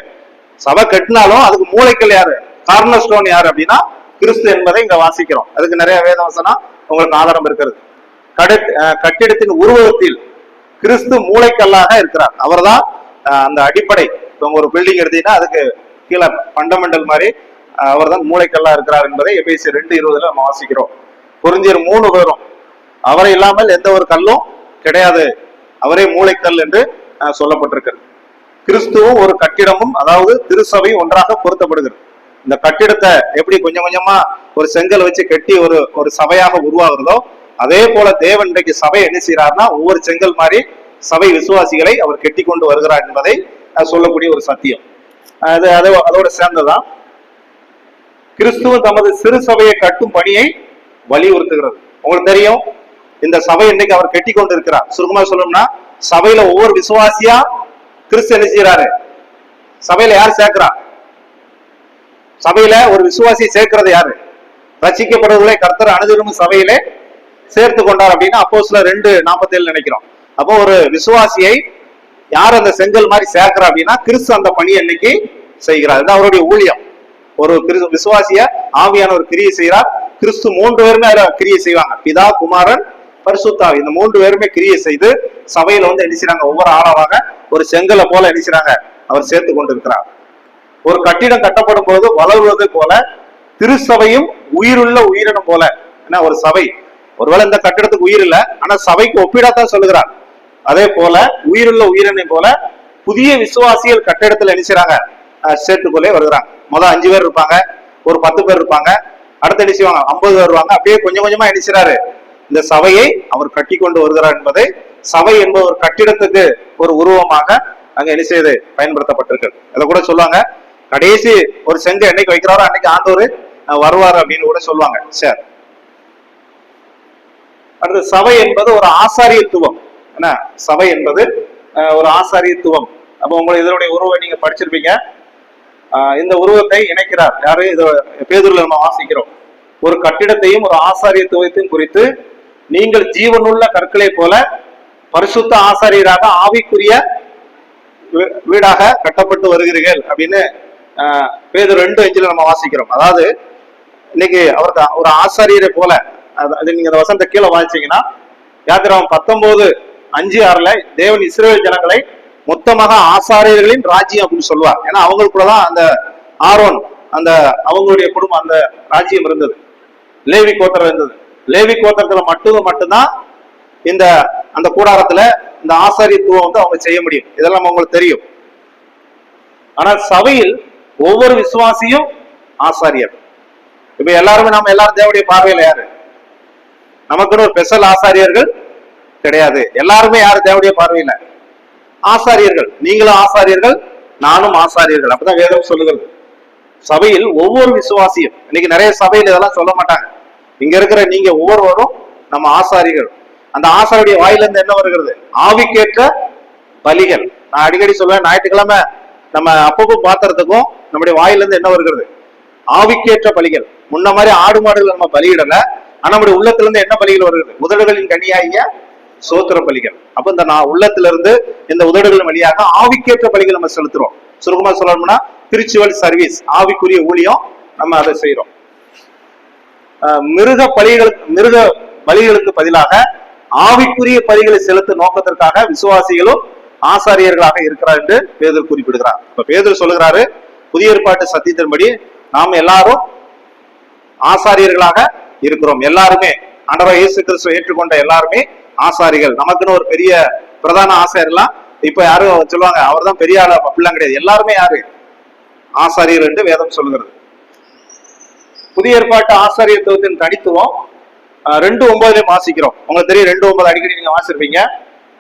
சபை கட்டினாலும் அதுக்கு மூளைக்கல் யாரு? கார்னர் ஸ்டோன் யாரு அப்படின்னா கிறிஸ்து என்பதை இங்க வாசிக்கிறோம். அதுக்கு நிறைய வேதவசனம் உங்களுக்கு ஆதாரம் இருக்கிறது. கட்டிடத்தின் உருவகத்தில் கிறிஸ்து மூளைக்கல்லாக இருக்கிறார். அவர் தான் அந்த அடிப்படை. ஒரு பில்டிங் எடுத்தீங்கன்னா அதுக்கு கீழே ஃபண்டமெண்டல் மாதிரி அவர் தான் மூளைக்கல்லா இருக்கிறார் என்பதை எபேசியர் 2:20 நம்ம வாசிக்கிறோம். கொரிந்தியர் 3 வரும், அவரை இல்லாமல் எந்த ஒரு கல்லும் கிடையாது, அவரே மூளைக்கல் என்று சொல்லப்பட்டிருக்கிறது. கிறிஸ்துவும் ஒரு கட்டிடமும், அதாவது திருசபையும் ஒன்றாக பொருத்தப்படுகிறது. இந்த கட்டிடத்தை எப்படி கொஞ்சம் கொஞ்சமா ஒரு செங்கல் வச்சு கட்டி ஒரு சபையாக உருவாகிறதோ அதே போல தேவன் இன்றைக்கு சபை என்ன செய்யறாருன்னா ஒவ்வொரு செங்கல் மாதிரி சபை விசுவாசிகளை அவர் கெட்டி கொண்டு வருகிறார் என்பதை சொல்லக்கூடிய ஒரு சத்தியம். அதோட சேர்ந்ததான் கிறிஸ்துவ தமது சிறு சபையை கட்டும் பணியை வலியுறுத்துகிறது. உங்களுக்கு தெரியும் இந்த சபை இன்னைக்கு அவர் கெட்டி கொண்டு இருக்கிறார். சுருக்கமா சொல்லணும்னா சபையில ஒவ்வொரு விசுவாசியா கிறிஸ்து என்ன செய்யறாரு? சபையில யார் சேர்க்கிறா? சபையில ஒரு விசுவாசியை சேர்க்கிறது யாரு? ரட்சிக்கப்படுவதை கர்த்தர் அனுதினமும் சபையிலே சேர்த்து கொண்டார் அப்படின்னு அப்போஸ்தலர் 2:47 நினைக்கிறோம். அப்போ ஒரு விசுவாசியை யார் அந்த செங்கல் மாதிரி சேர்க்கிறா அப்படின்னா கிறிஸ்து அந்த பணியை இன்னைக்கு செய்கிறார். இது அவருடைய ஊழியம். ஒரு விசுவாசிய ஆவியான ஒரு கிரியை செய்கிறார். கிறிஸ்து 3 பேருமே அதுல கிரியை செய்வாங்க. பிதா, குமாரன், பரிசுத்தாவி. இந்த 3 பேருமே கிரியை செய்து சபையில வந்து எண்ணிச்சாங்க. ஒவ்வொரு ஆளாவாக ஒரு செங்கலை போல எண்ணிச்சாங்க அவர் சேர்த்து கொண்டு இருக்கிறார். ஒரு கட்டிடம் கட்டப்படும் போது வளர்வது போல திருச்சபையும் உயிருள்ள உயிரினம் போல. ஏன்னா ஒரு சபை ஒருவேளை இந்த கட்டிடத்துக்கு உயிர் இல்லை, ஆனா சபைக்கு ஒப்பிடத்தான் சொல்லுகிறார். அதே போல உயிருள்ள உயிரினை போல புதிய விசுவாசிகள் கட்டிடத்துல நினைச்சாங்க சேர்த்துக்கொள்ளே வருகிறாங்க. முதல் 5 பேர் இருப்பாங்க, ஒரு 10 பேர் இருப்பாங்க, அடுத்து என்ன செய்வாங்க 50 பேர் வருவாங்க. அப்படியே கொஞ்சம் கொஞ்சமா நினைச்சாரு இந்த சபையை அவர் கட்டி கொண்டு வருகிறார் என்பதை சபை என்பது ஒரு கட்டிடத்துக்கு ஒரு உருவமாக அங்க என்ன செய்து பயன்படுத்தப்பட்டிருக்கு. அதை கூட சொல்லுவாங்க, கடைசி ஒரு செங்க என்னைக்கு வைக்கிறாரோ அன்னைக்கு ஆண்டவர் வருவார் அப்படின்னு கூட சொல்லுவாங்க. சரி, அடுத்து சபை என்பது ஒரு ஆசாரியத்துவம். என்ன சபை என்பது ஒரு ஆசாரியத்துவம். அப்போ உங்களுக்கு இதனுடைய உருவை நீங்க படிச்சிருப்பீங்க. இந்த உருவத்தை இணைக்கிறார் யாரு? இது பேதுருல நம்ம வாசிக்கிறோம். ஒரு கட்டிடத்தையும் ஒரு ஆசாரியத்துவத்தையும் குறித்து நீங்கள் ஜீவனுள்ள கற்களை போல பரிசுத்த ஆசாரியராக ஆவிக்குரிய வீடாக கட்டப்பட்டு வருகிறீர்கள் அப்படின்னு பேதுரு 2:5 நம்ம வாசிக்கிறோம். அதாவது இன்னைக்கு அவருக்கு ஒரு ஆசாரியரை போல, நீங்க அந்த வசனத்தை கீழே வாசிச்சீங்கன்னா யாத்திராகமம் 19:5-6 தேவன் இஸ்ரவேல் ஜனங்களை மொத்தமாக ஆசாரியர்களின் ராஜ்யம் அப்படின்னு சொல்லுவார். ஏன்னா அவங்களுக்குள்ளதான் அந்த ஆரோன் அந்த அவங்களுடைய குடும்பம் அந்த ராஜ்யம் இருந்தது. லேவி கோத்திரம் இருந்தது. லேவி கோத்திரத்துல மட்டும்தான் இந்த அந்த கூடாரத்துல இந்த ஆசாரியத்துவம் வந்து அவங்க செய்ய முடியும். இதெல்லாம் அவங்களுக்கு தெரியும். ஆனால் சபையில் ஒவ்வொரு விசுவாசியும் ஆசாரியர். இப்ப எல்லாருமே நம்ம எல்லாரும் தேவனுடைய பார்வையில யாரு? நமக்குன்னு ஒரு ஸ்பெஷல் ஆசாரியர்கள் கிடையாது. எல்லாருமே யாரு தேவனுடைய பார்வையில? ஆசாரியர்கள். நீங்களும் ஆசாரியர்கள், நானும் ஆசாரியர்கள். அப்பதான் வேதம் சொல்லுகிறது. சபையில் ஒவ்வொரு விசுவாசியும், இன்னைக்கு நிறைய சபையில் இதெல்லாம் சொல்ல மாட்டாங்க. இங்க இருக்கிற நீங்க ஒவ்வொருவரும் நம்ம ஆசாரியர்கள். அந்த ஆசாரிய வாயில இருந்து என்ன வருகிறது? ஆவிக்கேற்ற பலிகள். நான் அடிக்கடி சொல்லுவேன், ஞாயிற்றுக்கிழமை நம்ம அப்பப்போ பாத்திரத்துக்கும் நம்முடைய வாயில இருந்து என்ன வருகிறது? ஆவிக்கேற்ற பலிகள். முன்ன மாதிரி ஆடு மாடுகள் நம்ம பலியிடல, ஆனா நம்முடைய உள்ளத்துல இருந்து என்ன பலிகள் வருகிறது? உதடுகளின் கனியாகிய சோத்திர பலிகள். அப்ப இந்த உள்ளத்திலிருந்து இந்த உதடுகளின் வழியாக ஆவிக்கேற்ற பலிகள் நம்ம செலுத்துறோம். சுருக்கமா சொல்லணும்னா ஸ்பிரிச்சுவல் சர்வீஸ், ஆவிக்குரிய ஊழியம் நம்ம அதை செய்யறோம். மிருக பலிகளுக்கு பதிலாக ஆவிக்குரிய பலிகளை செலுத்தும் நோக்கத்திற்காக விசுவாசிகளும் ஆசாரியர்களாக இருக்கிறார் என்று பேதுரு குறிப்பிடுகிறார். இப்ப பேதுரு சொல்லுகிறாரு, புதிய ஏற்பாட்டு சத்தியத்தின்படி நாம் எல்லாரும் ஆசாரியர்களாக இருக்கிறோம். எல்லாருமே ஆண்டவர் இயேசு கிறிஸ்துவை ஏற்றுக்கொண்ட எல்லாருமே ஆசாரிகள். நமக்குன்னு ஒரு பெரிய பிரதான ஆசாரியர்லாம் இப்ப யாரும் சொல்லுவாங்க அவர் தான் பெரிய ஆளா, அப்படிலாம் கிடையாது. எல்லாருமே யாரு? ஆசாரியர் என்று வேதம் சொல்லுகிறது. புதிய ஏற்பாட்டு ஆசாரியத்துவத்தின் தனித்துவம் 2:9 வாசிக்கிறோம். உங்களுக்கு தெரியும் 2:9 அடிக்கடி நீங்க வாசிருப்பீங்க.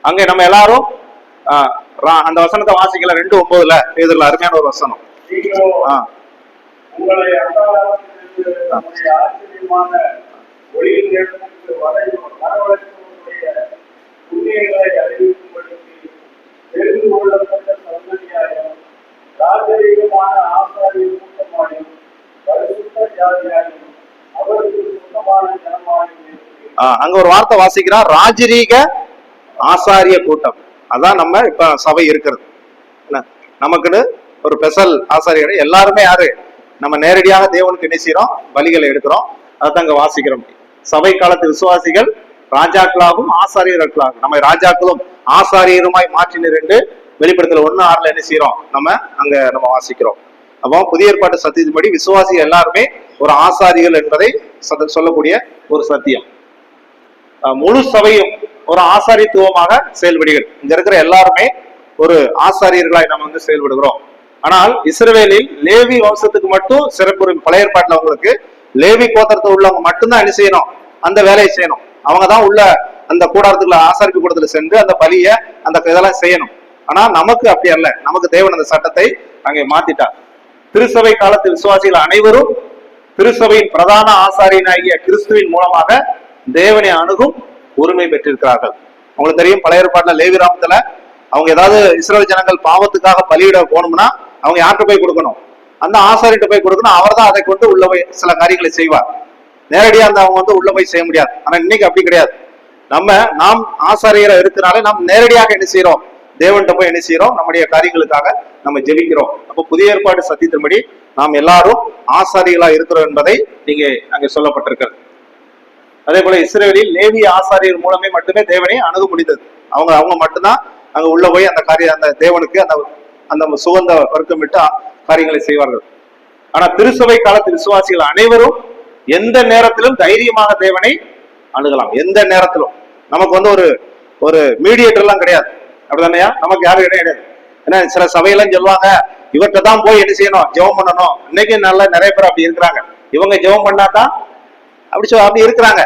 அங்க நம்ம எல்லாரும் அந்த வசனத்தை வாசிக்கல. 2:9 பேதுருல அருமையான ஒரு வசனம். அங்க ஒரு வார்த்தை வாசிக்கிறார், ராஜரீக ஆசாரிய கூட்டம். அதான் நம்ம இப்ப சபை இருக்கிறது. நமக்குன்னு ஒரு ஸ்பெஷல் ஆசாரியர் எல்லாருமே யாரு? நம்ம நேரடியாக தேவனுக்கு என்ன செய்யறோம்? பலிகளை எடுக்கிறோம். அதான் அங்க வாசிக்கிறோம். சபை காலத்து விசுவாசிகள் ராஜாக்களாகவும் ஆசாரியர்களாகும். நம்ம ராஜாக்களும் ஆசாரியருமாய் மாற்றினர் என்று வெளிப்படுத்தல 1:6 என்ன செய்யறோம்? நம்ம வாசிக்கிறோம். அப்போ புதிய ஏற்பாட்டு சத்தியத்தின்படி விசுவாசிகள் எல்லாருமே ஒரு ஆசாரிகள் என்பதை சொல்லக்கூடிய ஒரு சத்தியம். முழு சபையும் ஒரு ஆசாரித்துவமாக செயல்படுகிறது. இங்க இருக்கிற எல்லாருமே ஒரு ஆசாரியர்களாய் நம்ம செயல்படுகிறோம். ஆனால் இஸ்ரவேலில் லேவி வம்சத்துக்கு மட்டும் சிறப்பு. பழைய ஏற்பாட்டுல அவங்களுக்கு லேவி கோத்திரத்தை உள்ளவங்க மட்டும்தான் என்ன செய்யணும்? அந்த வேலையை செய்யணும். அவங்கதான் உள்ள அந்த கூடாரத்துக்குள்ள ஆசாரிப்பு கூடத்துல சென்று அந்த பலிய அந்த இதெல்லாம் செய்யணும். ஆனா நமக்கு அப்படி அல்ல. நமக்கு தேவன் அந்த சட்டத்தை அங்கே மாத்திட்டார். திருச்சபை காலத்து விசுவாசிகள் அனைவரும் திருச்சபையின் பிரதான ஆசாரியனாகிய கிறிஸ்துவின் மூலமாக தேவனை அணுகும் உரிமை பெற்றிருக்கிறார்கள். உங்களுக்கு தெரியும், பழைய ஏற்பாட்டுல லேவி ராமத்துல அவங்க ஏதாவது இஸ்ரவேல் ஜனங்கள் பாவத்துக்காக பலியிட போகணும்னா அவங்க யார்கிட்ட போய் கொடுக்கணும்? அந்த ஆசாரிட்ட போய் கொடுக்கணும். அவர் தான் அதை கொண்டு உள்ள போய் சில காரியங்களை செய்வார். நேரடியா அந்த அவங்க உள்ள போய் செய்ய முடியாது. ஆனா இன்னைக்கு அப்படி கிடையாது. நாம் ஆசாரியரை இருக்கிறனாலே நாம் நேரடியாக என்ன செய்யறோம்? தேவன்கிட்ட போய் என்ன செய்யறோம்? நம்முடைய காரியங்களுக்காக நம்ம ஜெபிக்கிறோம். அப்போ புதிய ஏற்பாடு சத்தியத்தின்படி நாம் எல்லாரும் ஆசாரிகளா இருக்கிறோம் என்பதை நீங்க அங்க சொல்லப்பட்டிருக்கிறது. அதே போல இஸ்ரவேலில் லேவி ஆசாரியர் மூலமே மட்டுமே தேவனை அணுக முடிந்தது. அவங்க மட்டும்தான் அங்க உள்ள போய் அந்த தேவனுக்கு அந்த சுகந்த வர்க்கமிட்டு காரியங்களை செய்வார்கள். ஆனா திருச்சபை காலத்து விசுவாசிகள் அனைவரும் எந்த நேரத்திலும் தைரியமாக தேவனை அணுகலாம். எந்த நேரத்திலும் நமக்கு ஒரு மீடியேட்டர் எல்லாம் கிடையாது. அப்படிதானையா? நமக்கு யாரும் கிடையாது. ஏன்னா சில சபையெல்லாம் சொல்லுவாங்க, இவர்கிட்ட தான் போய் என்ன செய்யணும்? ஜெபம் பண்ணணும். இன்னைக்கு நிறைய பேர் அப்படி இருக்கிறாங்க. இவங்க ஜெபம் பண்ணாதான் அப்படி இருக்கிறாங்க.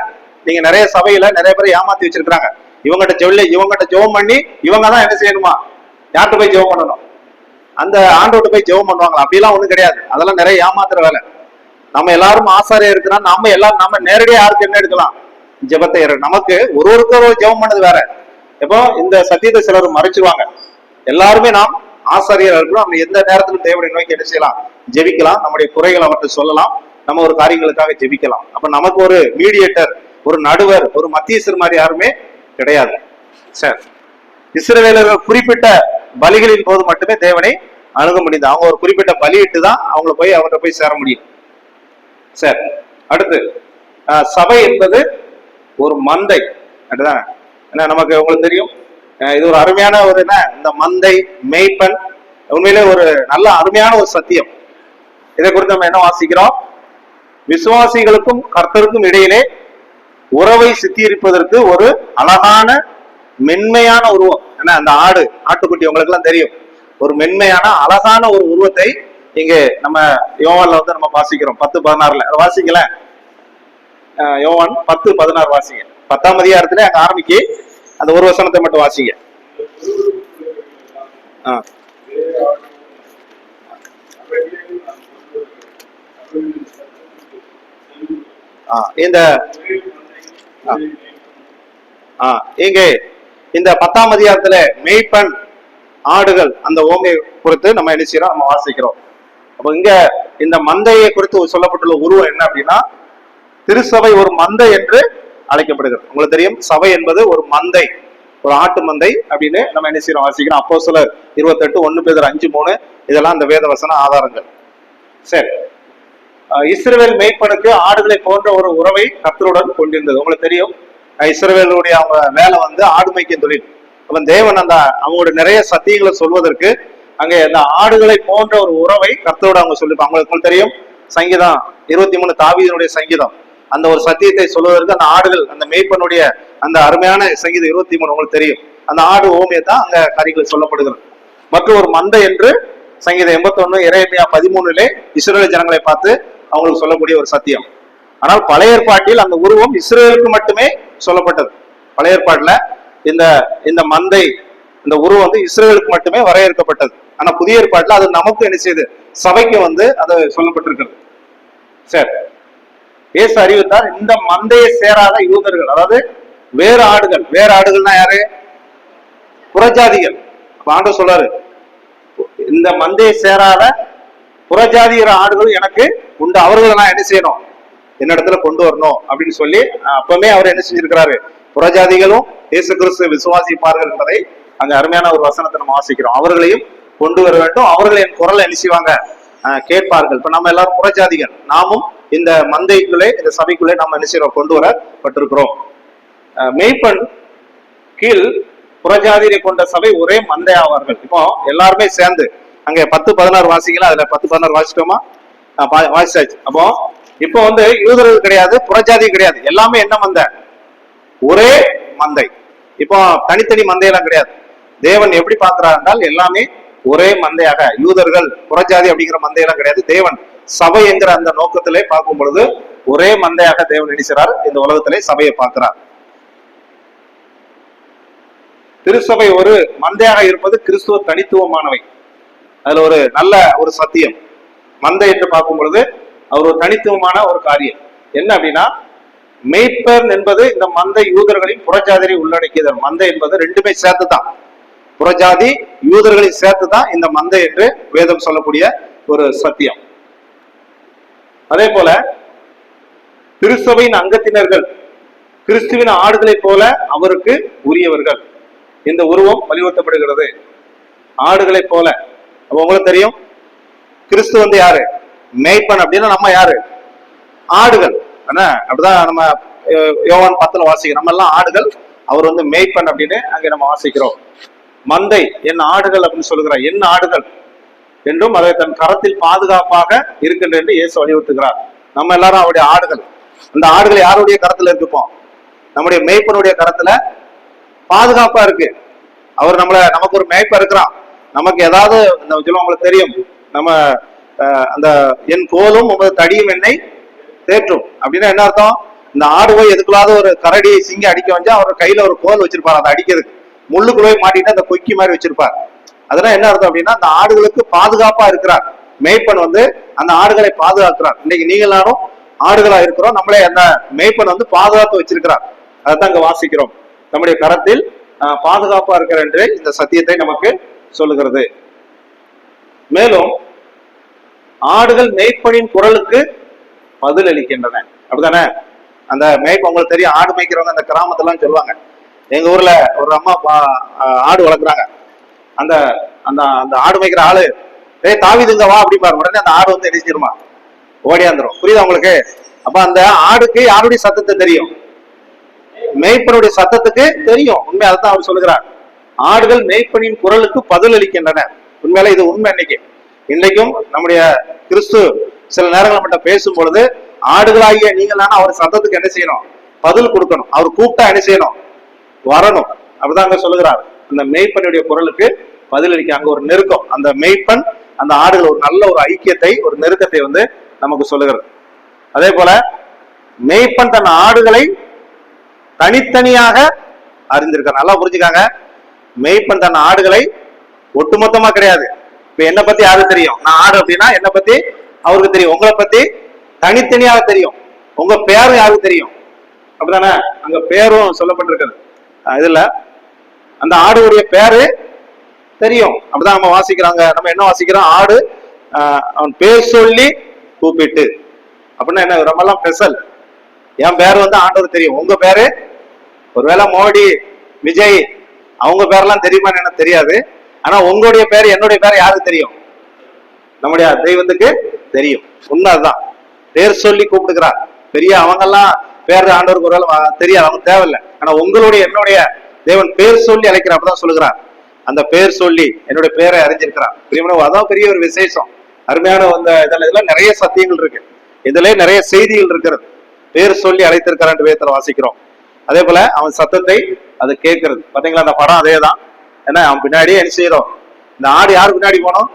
நீங்க நிறைய சபையில நிறைய பேர் ஏமாத்தி வச்சிருக்காங்க. இவங்கிட்ட ஜெபம் பண்ணி இவங்க தான் என்ன செய்யணுமா? யார்கிட்ட போய் ஜெபம் பண்ணணும்? அந்த ஆண்டோட்ட போய் ஜெபம் பண்ணுவாங்களா? அப்படிலாம் ஒண்ணும் கிடையாது. அதெல்லாம் நிறைய ஏமாத்துற வேலை. நம்ம எல்லாரும் ஆசாரியா இருக்கிறோம். நம்ம நேரடியா யாருக்கு என்ன எடுக்கலாம்? ஜெபத்தை. நமக்கு ஒருவருக்கு ஒரு ஜெபம் பண்ணது வேற. இப்போ இந்த சத்தியத்தை சிலர் மறைச்சிருவாங்க. எல்லாருமே நாம் ஆசாரியர் இருக்கிறோம். நம்ம எந்த நேரத்திலும் தேவனை நோக்கி என்ன செய்யலாம்? ஜெபிக்கலாம். நம்முடைய குறைகளை அவர்கிட்ட சொல்லலாம். நம்ம ஒரு காரியங்களுக்காக ஜெபிக்கலாம். அப்ப நமக்கு ஒரு மீடியேட்டர், ஒரு நடுவர், ஒரு மத்தியஸ்தர் மாதிரி யாருமே கிடையாது. சரி, இஸ்ரவேலர்கள் குறிப்பிட்ட பலிகளின் போது மட்டுமே தேவனை அணுக முடியுது. அவங்க ஒரு குறிப்பிட்ட பலியிட்டு தான் அவர்கிட்ட போய் சேர முடியும். சரி, அடுத்து சபை என்பது ஒரு மந்தை. அப்படிதான். ஏன்னா நமக்கு உங்களுக்கு தெரியும், இது ஒரு அருமையான இந்த மந்தை மேய்ப்பன் உண்மையிலே ஒரு நல்ல அருமையான ஒரு சத்தியம். இதை குறித்து நம்ம என்ன வாசிக்கிறோம்? விசுவாசிகளுக்கும் கர்த்தருக்கும் இடையிலே உறவை சித்தரிப்பதற்கு ஒரு அழகான மென்மையான உருவம். ஏன்னா அந்த ஆட்டுக்குட்டி உங்களுக்கு எல்லாம் தெரியும், ஒரு மென்மையான அழகான ஒரு உருவத்தை இங்கே நம்ம யோவான்ல நம்ம வாசிக்கிறோம். 10:16 அதை வாசிக்கல. யோவான் 10:16 வாசிங்க. 10ஆம் அதிகாரத்துல அங்க ஆரம்பிக்கு அந்த ஒரு வசனத்தை மட்டும் வாசிங்க. இங்கே இந்த 10ஆம் அதிகாரத்துல மேய்ப்பன் ஆடுகள் அந்த ஓமையை குறித்து நம்ம என்ன செய்யறோம்? நம்ம வாசிக்கிறோம். அப்ப இங்க இந்த மந்தையை குறித்து சொல்லப்பட்டுள்ள உருவம் என்ன அப்படின்னா, திருச்சபை ஒரு மந்தை என்று அழைக்கப்படுகிறது. உங்களுக்கு தெரியும், சபை என்பது ஒரு மந்தை, ஒரு ஆட்டு மந்தை அப்படின்னு நம்ம என்ன செய்யறோம்? வாசிக்கிறோம். அப்போஸ்தலர் 28, 1 பேதுரு 5:3 இதெல்லாம் இந்த வேத வசன ஆதாரங்கள். சரி, இஸ்ரவேல் மேய்ப்பனுக்கு ஆடுகளை போன்ற ஒரு உறவை கர்த்தருடன் கொண்டிருந்தது. உங்களுக்கு தெரியும், இஸ்ரவேலுடைய அவங்க வேலை வந்து ஆடு மேய்க்கும் தொழில். அவன் தேவன் அந்த அவங்களுடைய நிறைய சத்தியங்களை சொல்வதற்கு அங்கே அந்த ஆடுகளை போன்ற ஒரு உறவை கர்த்தரோட அவங்க சொல்லிருப்பாங்க. உங்களுக்கு தெரியும், சங்கீதம் 23 தாவீதினுடைய சங்கீதம், அந்த ஒரு சத்தியத்தை சொல்வதற்கு அந்த ஆடுகள், அந்த மேய்ப்பனுடைய அந்த அருமையான சங்கீதம் 23 உங்களுக்கு தெரியும். அந்த ஆடு ஓமியத்தான் அங்க காரியங்கள் சொல்லப்படுகிறது. மற்றும் ஒரு மந்தை என்று சங்கீதம் 81 எரேமியா 13 இஸ்ரவேல் ஜனங்களை பார்த்து அவங்களுக்கு சொல்லக்கூடிய ஒரு சத்தியம். ஆனால் பழைய ஏற்பாட்டில் அந்த உருவம் இஸ்ரவேலுக்கு மட்டுமே சொல்லப்பட்டது. பழைய ஏற்பாட்டுல இந்த இந்த மந்தை, இந்த உருவம் வந்து இஸ்ரவேலுக்கு மட்டுமே வரையறுக்கப்பட்டது. ஆனா புதிய ஏற்பாட்டுல அது நமக்கு என்ன செய்யுது, சபைக்கு வந்து அது சொல்லப்பட்டிருக்கிறது. சரி, இயேசு அறிவித்தார், இந்த மந்தையை சேராத யூதர்கள், அதாவது வேறு ஆடுகள். வேறு ஆடுகள்னா யாரு? புறஜாதிகள். ஆண்டவர் சொல்றாரு, இந்த மந்தையை சேராத புறஜாதிகிற ஆடுகள் எனக்கு உண்டு, அவர்களை நான் என்ன செய்யணும், என்னிடத்துல கொண்டு வரணும் அப்படின்னு சொல்லி அப்பவுமே அவர் என்ன செஞ்சிருக்கிறாரு, புறஜாதிகளும் இயேசு கிறிஸ்து விசுவாசிப்பார்கள் என்பதை அங்க அருமையான ஒரு வசனத்தை நம்ம வாசிக்கிறோம். அவர்களையும் கொண்டு வர வேண்டும், அவர்கள் என் குரலை என்ன செய்வாங்க, கேட்பார்கள். இப்ப நம்ம எல்லாரும் புறஜாதிகள், நாமும் இந்த மந்தைக்குள்ளே, இந்த சபைக்குள்ளே நம்ம என்ன செய்யறோம், கொண்டு வரப்பட்டிருக்கிறோம். மெய்ப்பன் கீழ் புறஜாதியை கொண்ட சபை ஒரே மந்தை ஆவார்கள். இப்போ எல்லாருமே சேர்ந்து அங்க 10-16 வாசிக்கலாம். அதுல 10-16 வாசிட்டோமா? வாசிச்சாச்சு. அப்போ இப்போ வந்து யூதர்கள் கிடையாது, புறஜாதி கிடையாது, எல்லாமே என்ன மந்தை, ஒரே மந்தை. இப்போ தனித்தனி மந்தையெல்லாம் கிடையாது. தேவன் எப்படி பார்க்கிறார் என்றால் எல்லாமே ஒரே மந்தையாக, யூதர்கள் புறஜாதி அப்படிங்கிற மந்தையெல்லாம் கிடையாது. தேவன் சபை என்கிற அந்த நோக்கத்திலே பார்க்கும் பொழுது ஒரே மந்தையாக தேவன் நினைக்கிறார், இந்த உலகத்திலே சபையை பார்க்கிறார். திருச்சபை ஒரு மந்தையாக இருப்பது கிறிஸ்துவ தனித்துவமானவை. அதுல ஒரு நல்ல ஒரு சத்தியம், மந்தை என்று பார்க்கும் பொழுது அவர் ஒரு தனித்துவமான ஒரு காரியம் என்ன அப்படின்னா, மேய்ப்பர் என்பது இந்த மந்தை யூதர்களின் புறஜாதியை உள்ளடக்கியது. மந்தை என்பது ரெண்டுமே சேர்த்துதான், புறஜாதி யூதர்களின் சேர்த்துதான் இந்த மந்தை என்று வேதம் சொல்லக்கூடிய ஒரு சத்தியம். அதே போல திருச்சபையின் அங்கத்தினர்கள் கிறிஸ்துவின் ஆடுகளை போல அவருக்கு உரியவர்கள். இந்த உருவம் வலியுறுத்தப்படுகிறது, ஆடுகளை போல. அப்ப உங்களுக்கு தெரியும், கிறிஸ்து வந்து யாரு, மேய்ப்பன் அப்படின்னா நம்ம யாரு, ஆடுகள். அப்படிதான் நம்ம யோவான் 10 வாசிக்கிறோம், நம்ம எல்லாம் ஆடுகள், அவர் வந்து மேய்ப்பன் அப்படின்னு அங்க நம்ம வாசிக்கிறோம். மந்தை என் ஆடுகள் அப்படின்னு சொல்லுகிறார், என் ஆடுகள் என்றும் அதை தன் கரத்தில் பாதுகாப்பாக இருக்கின்ற என்று இயேசு வலியுறுத்துகிறார். நம்ம எல்லாரும் அவருடைய ஆடுகள். அந்த ஆடுகள் யாருடைய கரத்துல இருக்குப்போம், நம்முடைய மேய்ப்பனுடைய கரத்துல பாதுகாப்பா இருக்கு. அவர் நமக்கு ஒரு மேய்ப்பா இருக்கிறான். நமக்கு ஏதாவது உங்களுக்கு தெரியும், நம்ம அந்த என் கோலும் உமது தடியும் என்னை தேற்றும் அப்படின்னா என்ன அர்த்தம், இந்த ஆடு போய் எதுக்குள்ளாத ஒரு கரடி சிங்கி அடிக்க வந்தா அவர் கையில ஒரு கோல் வச்சிருப்பார், அதை அடிக்கிறதுக்கு முள்ளுக்குள்ளே மாட்டிட்டு அந்த கொக்கி மாதிரி வச்சிருப்பார். அதெல்லாம் என்ன அர்த்தம் அப்படின்னா, அந்த ஆடுகளுக்கு பாதுகாப்பா இருக்கிறார். மேய்ப்பன் வந்து அந்த ஆடுகளை பாதுகாக்கிறார். இன்னைக்கு நீங்க எல்லாரும் ஆடுகளா இருக்கிறோம், நம்மளே அந்த மேய்ப்பன் வந்து பாதுகாத்து வச்சிருக்கிறார். அதைத்தான் அங்க வாசிக்கிறோம், நம்முடைய கரத்தில் பாதுகாப்பா இருக்கிற என்று இந்த சத்தியத்தை நமக்கு சொல்லுகிறது. மேலும் ஆடுகள் மேய்ப்பனின் குரலுக்கு பதில் அளிக்கின்றன, அப்படிதானே? அந்த மேய்ப்பு உங்களுக்கு தெரியும், ஆடு மேய்க்கிறவங்க அந்த கிராமத்தெல்லாம் சொல்லுவாங்க. எங்க ஊர்ல ஒரு அம்மா ஆடு வளர்க்குறாங்க. அந்த அந்த அந்த ஆடு மேய்க்கிற ஆளு, தாவிதுங்க வா அப்படிப்பாரு. உடனே அந்த ஆடு வந்து எரிச்சிருமா, ஓடியாந்துரும். புரியுதா உங்களுக்கு? அப்ப அந்த ஆடுக்கு யாருடைய சத்தத்தை தெரியும், மேய்ப்பனுடைய சத்தத்துக்கு தெரியும். உண்மை அதான் அவர் சொல்லுகிறார், ஆடுகள் மேய்ப்பனின் குரலுக்கு பதில் அளிக்கின்றன. உண்மையில இது உண்மை. இன்னைக்கும் நம்முடைய கிறிஸ்து சில நேரங்கள் மட்டும் பேசும் பொழுது ஆடுகளாகிய நீங்கள் அவர் சத்தத்துக்கு என்ன செய்யணும், பதில் கொடுக்கணும். அவர் கூப்பிட்டா என்ன செய்யணும், வரணும். அப்படிதான் அங்க சொல்லுகிறார், அந்த மேய்ப்பனுடைய குரலுக்கு பதில் அளிக்க. அங்க ஒரு நெருக்கம், அந்த மேய்ப்பன் அந்த ஆடுகள் ஒரு நல்ல ஒரு ஐக்கியத்தை, ஒரு நெருக்கத்தை வந்து நமக்கு சொல்லுகிறது. அதே போல மேய்ப்பன் தன் ஆடுகளை தனித்தனியாக அறிந்திருக்கார். நல்லா புரிஞ்சுக்காங்க, மேய்ப்பன் தன் ஆடுகளை ஒட்டுமொத்தமா கிடையாது. இப்ப என்னை பத்தி யாருக்கு தெரியும், நான் ஆடு அப்படின்னா என்னை பத்தி அவருக்கு தெரியும், உங்களை பத்தி தனித்தனியாக தெரியும், உங்க பேரும் யாருக்கு தெரியும், அப்படிதானே? அங்க பேரும் சொல்லப்பட்டிருக்கிறது. இதுல அந்த ஆடுடைய பேரு தெரியும். அப்படிதான் நம்ம வாசிக்கிறாங்க. நம்ம என்ன வாசிக்கிறோம், ஆடு அவன் பேர் சொல்லி கூப்பிட்டு. அப்படின்னா என்ன, ரொம்ப எல்லாம் ஸ்பெஷல். என் பேரு வந்து ஆண்டவர் தெரியும், உங்க பேரு ஒருவேளை மோடி விஜய் அவங்க பேரெல்லாம் தெரியுமான்னு எனக்கு தெரியாது. ஆனா உங்களுடைய பேர் என்னுடைய பேர் யாருக்கு தெரியும், நம்முடைய தெய்வத்துக்கு தெரியும். உண்மை அதுதான். பேர் சொல்லி கூப்பிடுகிறார். பெரிய அவங்கெல்லாம் பேர் ஆண்டவருக்கு ஒரு தெரியாது, அவங்க தேவையில்லை. ஆனா உங்களுடைய என்னுடைய தேவன் பேர் சொல்லி அழைக்கிறார். அப்பதான் சொல்லுகிறார், அந்த பேர் சொல்லி என்னுடைய பேரை அறிஞ்சிருக்கிறார். அதான் பெரிய ஒரு விசேஷம். அருமையான இதெல்லாம் நிறைய சத்தியங்கள் இருக்கு, இதுல நிறைய செய்திகள் இருக்கிறது. பேர் சொல்லி அழைத்திருக்கிறான் வேதத்துல வாசிக்கிறோம். அதே போல அவன் சத்தத்தை அது கேட்கறது. பாத்தீங்களா, அந்த படம் அதேதான். ஏன்னா அவன் பின்னாடியே என்ன செய்யறோம், இந்த ஆடு யாரு பின்னாடி போனோம்,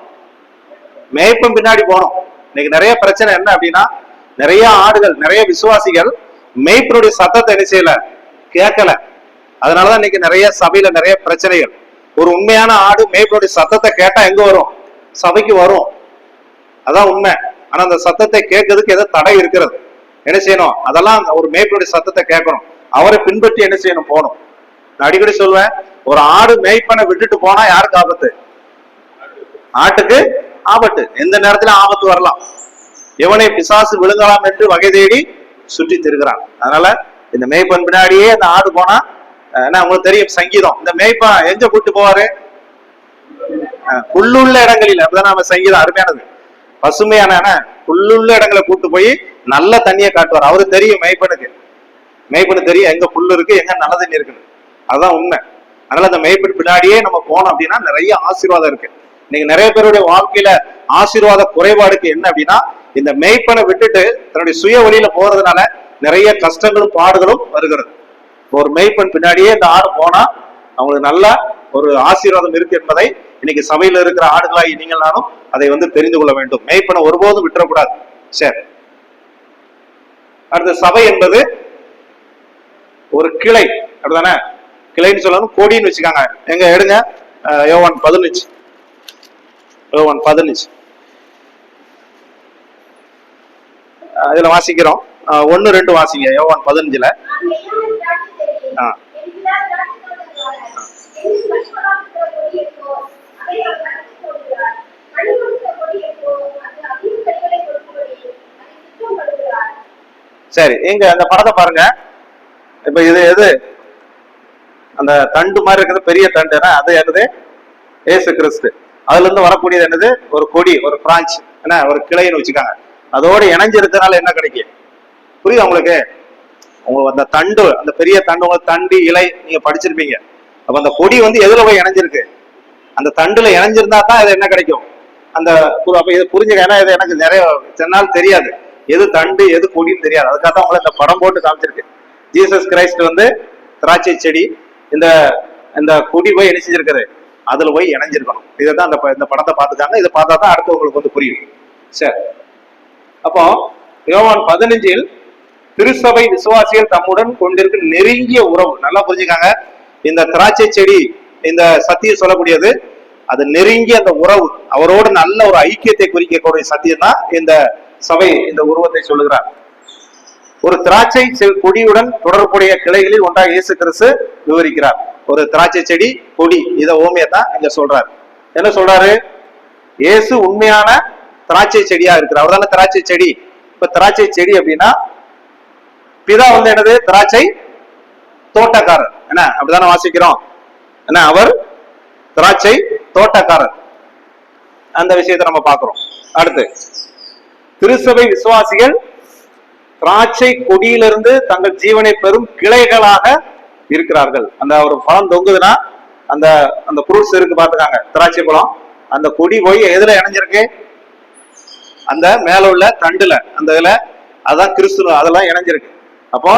மேய்ப்பன் பின்னாடி போனோம். இன்னைக்கு நிறைய பிரச்சனை என்ன அப்படின்னா, நிறைய ஆடுகள், நிறைய விசுவாசிகள் மேய்ப்பனுடைய சத்தத்தை என்ன செய்யல, கேட்கல. அதனாலதான் இன்னைக்கு நிறைய சபையில நிறைய பிரச்சனைகள். ஒரு உண்மையான ஆடு மேய்ப்பனுடைய சத்தத்தை கேட்டா எங்க வரும், சபைக்கு வரும், அதான் உண்மை. ஆனா அந்த சத்தத்தை கேட்கறதுக்கு ஏதோ தடை இருக்கிறது. என்ன செய்யணும், அதெல்லாம் ஒரு மேய்ப்பனுடைய சத்தத்தை கேட்கணும், அவரை பின்பற்றி என்ன செய்யணும், போகணும். நான் அடிக்கடி சொல்வேன், ஒரு ஆடு மேய்ப்பனை விட்டுட்டு போனா யாருக்கு ஆபத்து, ஆட்டுக்கு ஆபத்து. எந்த நேரத்துல ஆபத்து வரலாம். எவனை பிசாசு விழுங்கலாம் என்று வகை தேடி சுற்றி திருக்கிறான். அதனால இந்த மேய்ப்பன் பின்னாடியே அந்த ஆடு போனா, உங்களுக்கு தெரியும் சங்கீதம், இந்த மேய்ப்பன் எங்க கூட்டு போவாரு, புல்லுள்ள இடங்களில். அப்படிதான் நம்ம சங்கீதம் அருமையானது, பசுமையான புல்லுள்ள இடங்களை கூட்டு போய் நல்ல தண்ணியை காட்டுவார். அவரு தெரியும் மேய்ப்பனுக்கு, மேய்ப்பனுக்கு தெரியும் எங்க புல்லு இருக்கு, எங்க நல்ல தண்ணி இருக்குன்னு. அதுதான் உண்மை. அதனால அந்த மேய்ப்பன் பின்னாடியே நம்ம போனோம் அப்படின்னா நிறைய ஆசீர்வாதம் இருக்கு. இன்னைக்கு நிறைய பேருடைய வாழ்க்கையில ஆசீர்வாத குறைபாடுக்கு என்ன அப்படின்னா, இந்த மேய்ப்பனை விட்டுட்டு தன்னுடைய சுய வழியில போறதுனால நிறைய கஷ்டங்களும் பாடுகளும் வருகிறது. ஒரு மேய்ப்பன் பின்னாடியே இந்த ஆடு போனா அவங்களுக்கு நல்ல ஒரு ஆசீர்வாதம் இருக்கு என்பதை இன்னைக்கு சபையில இருக்கிற ஆடுகளாகி நீங்கள் நானும் அதை தெரிந்து கொள்ள வேண்டும். மேய்ப்பனை ஒருபோதும் விட்டுறக்கூடாது. சரி, அடுத்த சபை என்பது ஒரு கிளை, அப்படிதானே? கிளைன்னு சொல்லணும், கொடின்னு வச்சுக்காங்க. எங்க எடுங்க, யோவான் 15, யோவான் 15 இதுல வாசிக்கிறோம். 1-2 வாசிங்க. யோவான் 15ல சரி, எங்க அந்த படத்தை பாருங்க. இப்ப இது எது, அந்த தண்டு மாதிரி இருக்கிறது பெரிய தண்டு, அது என்னது, ஏசு கிறிஸ்து. அதுல இருந்து வரக்கூடியது என்னது, ஒரு கொடி, ஒரு பிரான்ச், என்ன ஒரு கிளைன்னு வச்சுக்காங்க. அதோட இணைஞ்சிருக்கிறதுனால என்ன கிடைக்கும், புரியுது உங்களுக்கு? உங்களுக்கு அந்த தண்டு, அந்த பெரிய தண்டு, உங்களுக்கு தண்டு இலை நீங்க படிச்சிருப்பீங்க. அப்ப அந்த கொடி எதுல போய் இணைஞ்சிருக்கு, அந்த தண்டுல இணைஞ்சிருந்தா தான் இது என்ன கிடைக்கும், அந்த அப்ப இது புரிஞ்சுக்க. ஏன்னா இது எனக்கு நிறைய நாள் தெரியாது, எது தண்டு எது கொடின்னு தெரியாது. அதுக்காக தான் உங்களை இந்த படம் போட்டு காமிச்சிருக்கு. ஜீசஸ் கிரைஸ்ட் திராட்சை செடி, இந்த இந்த கொடி போய் என்ன செஞ்சிருக்குது, அதுல போய் இணைஞ்சிருக்கணும். இதைதான் இந்த படத்தை பார்த்துக்காங்க. இதை பார்த்தா தான் அடுத்து உங்களுக்கு புரியும். சரி, அப்போ யோவான் 15 திருச்சபை விசுவாசிகள் தம்முடன் கொண்டிருக்கும் நெருங்கிய உறவு நல்லா புரிஞ்சுக்காங்க. இந்த திராட்சை செடி, இந்த சத்தியம் சொல்லக்கூடியது, அது நெருங்கிய அந்த உறவு, அவரோடு நல்ல ஒரு ஐக்கியத்தை குறிக்கக்கூடிய சத்தியம் தான் இந்த சபை இந்த உருவத்தை சொல்லுகிறார். ஒரு திராட்சை கொடியுடன் தொடர்புடைய கிளைகளில் ஒன்றாக இயேசு கிறிஸ்து விவரிக்கிறார். ஒரு திராட்சை செடி கொடி, இத ஓமியத்தான் இங்க சொல்றாரு. என்ன சொல்றாரு, இயேசு உண்மையான திராட்சை செடியா இருக்கிறார். அவர் தானே திராட்சை செடி. இப்ப திராட்சை செடி அப்படின்னா பிதா என்னது, திராட்சை தோட்டக்காரர், என்ன அப்படித்தானே வாசிக்கிறோம். என்ன, அவர் திராட்சை தோட்டக்காரர். அந்த விஷயத்தை நம்ம பார்க்கிறோம். அடுத்து, திருச்சபை விசுவாசிகள் திராட்சை கொடியிலிருந்து தங்கள் ஜீவனை பெறும் கிளைகளாக இருக்கிறார்கள். அந்த ஒரு பழம் தொங்குதுன்னா அந்த அந்த ஃப்ரூட்ஸ் இருக்கு பாத்துக்காங்க, திராட்சை பழம், அந்த கொடி போய் எதுல இணைஞ்சிருக்கு, அந்த மேல உள்ள தண்டுல, அந்த இதுல அதான் கிறிஸ்துவ, அதெல்லாம் இணைஞ்சிருக்கு. அப்போ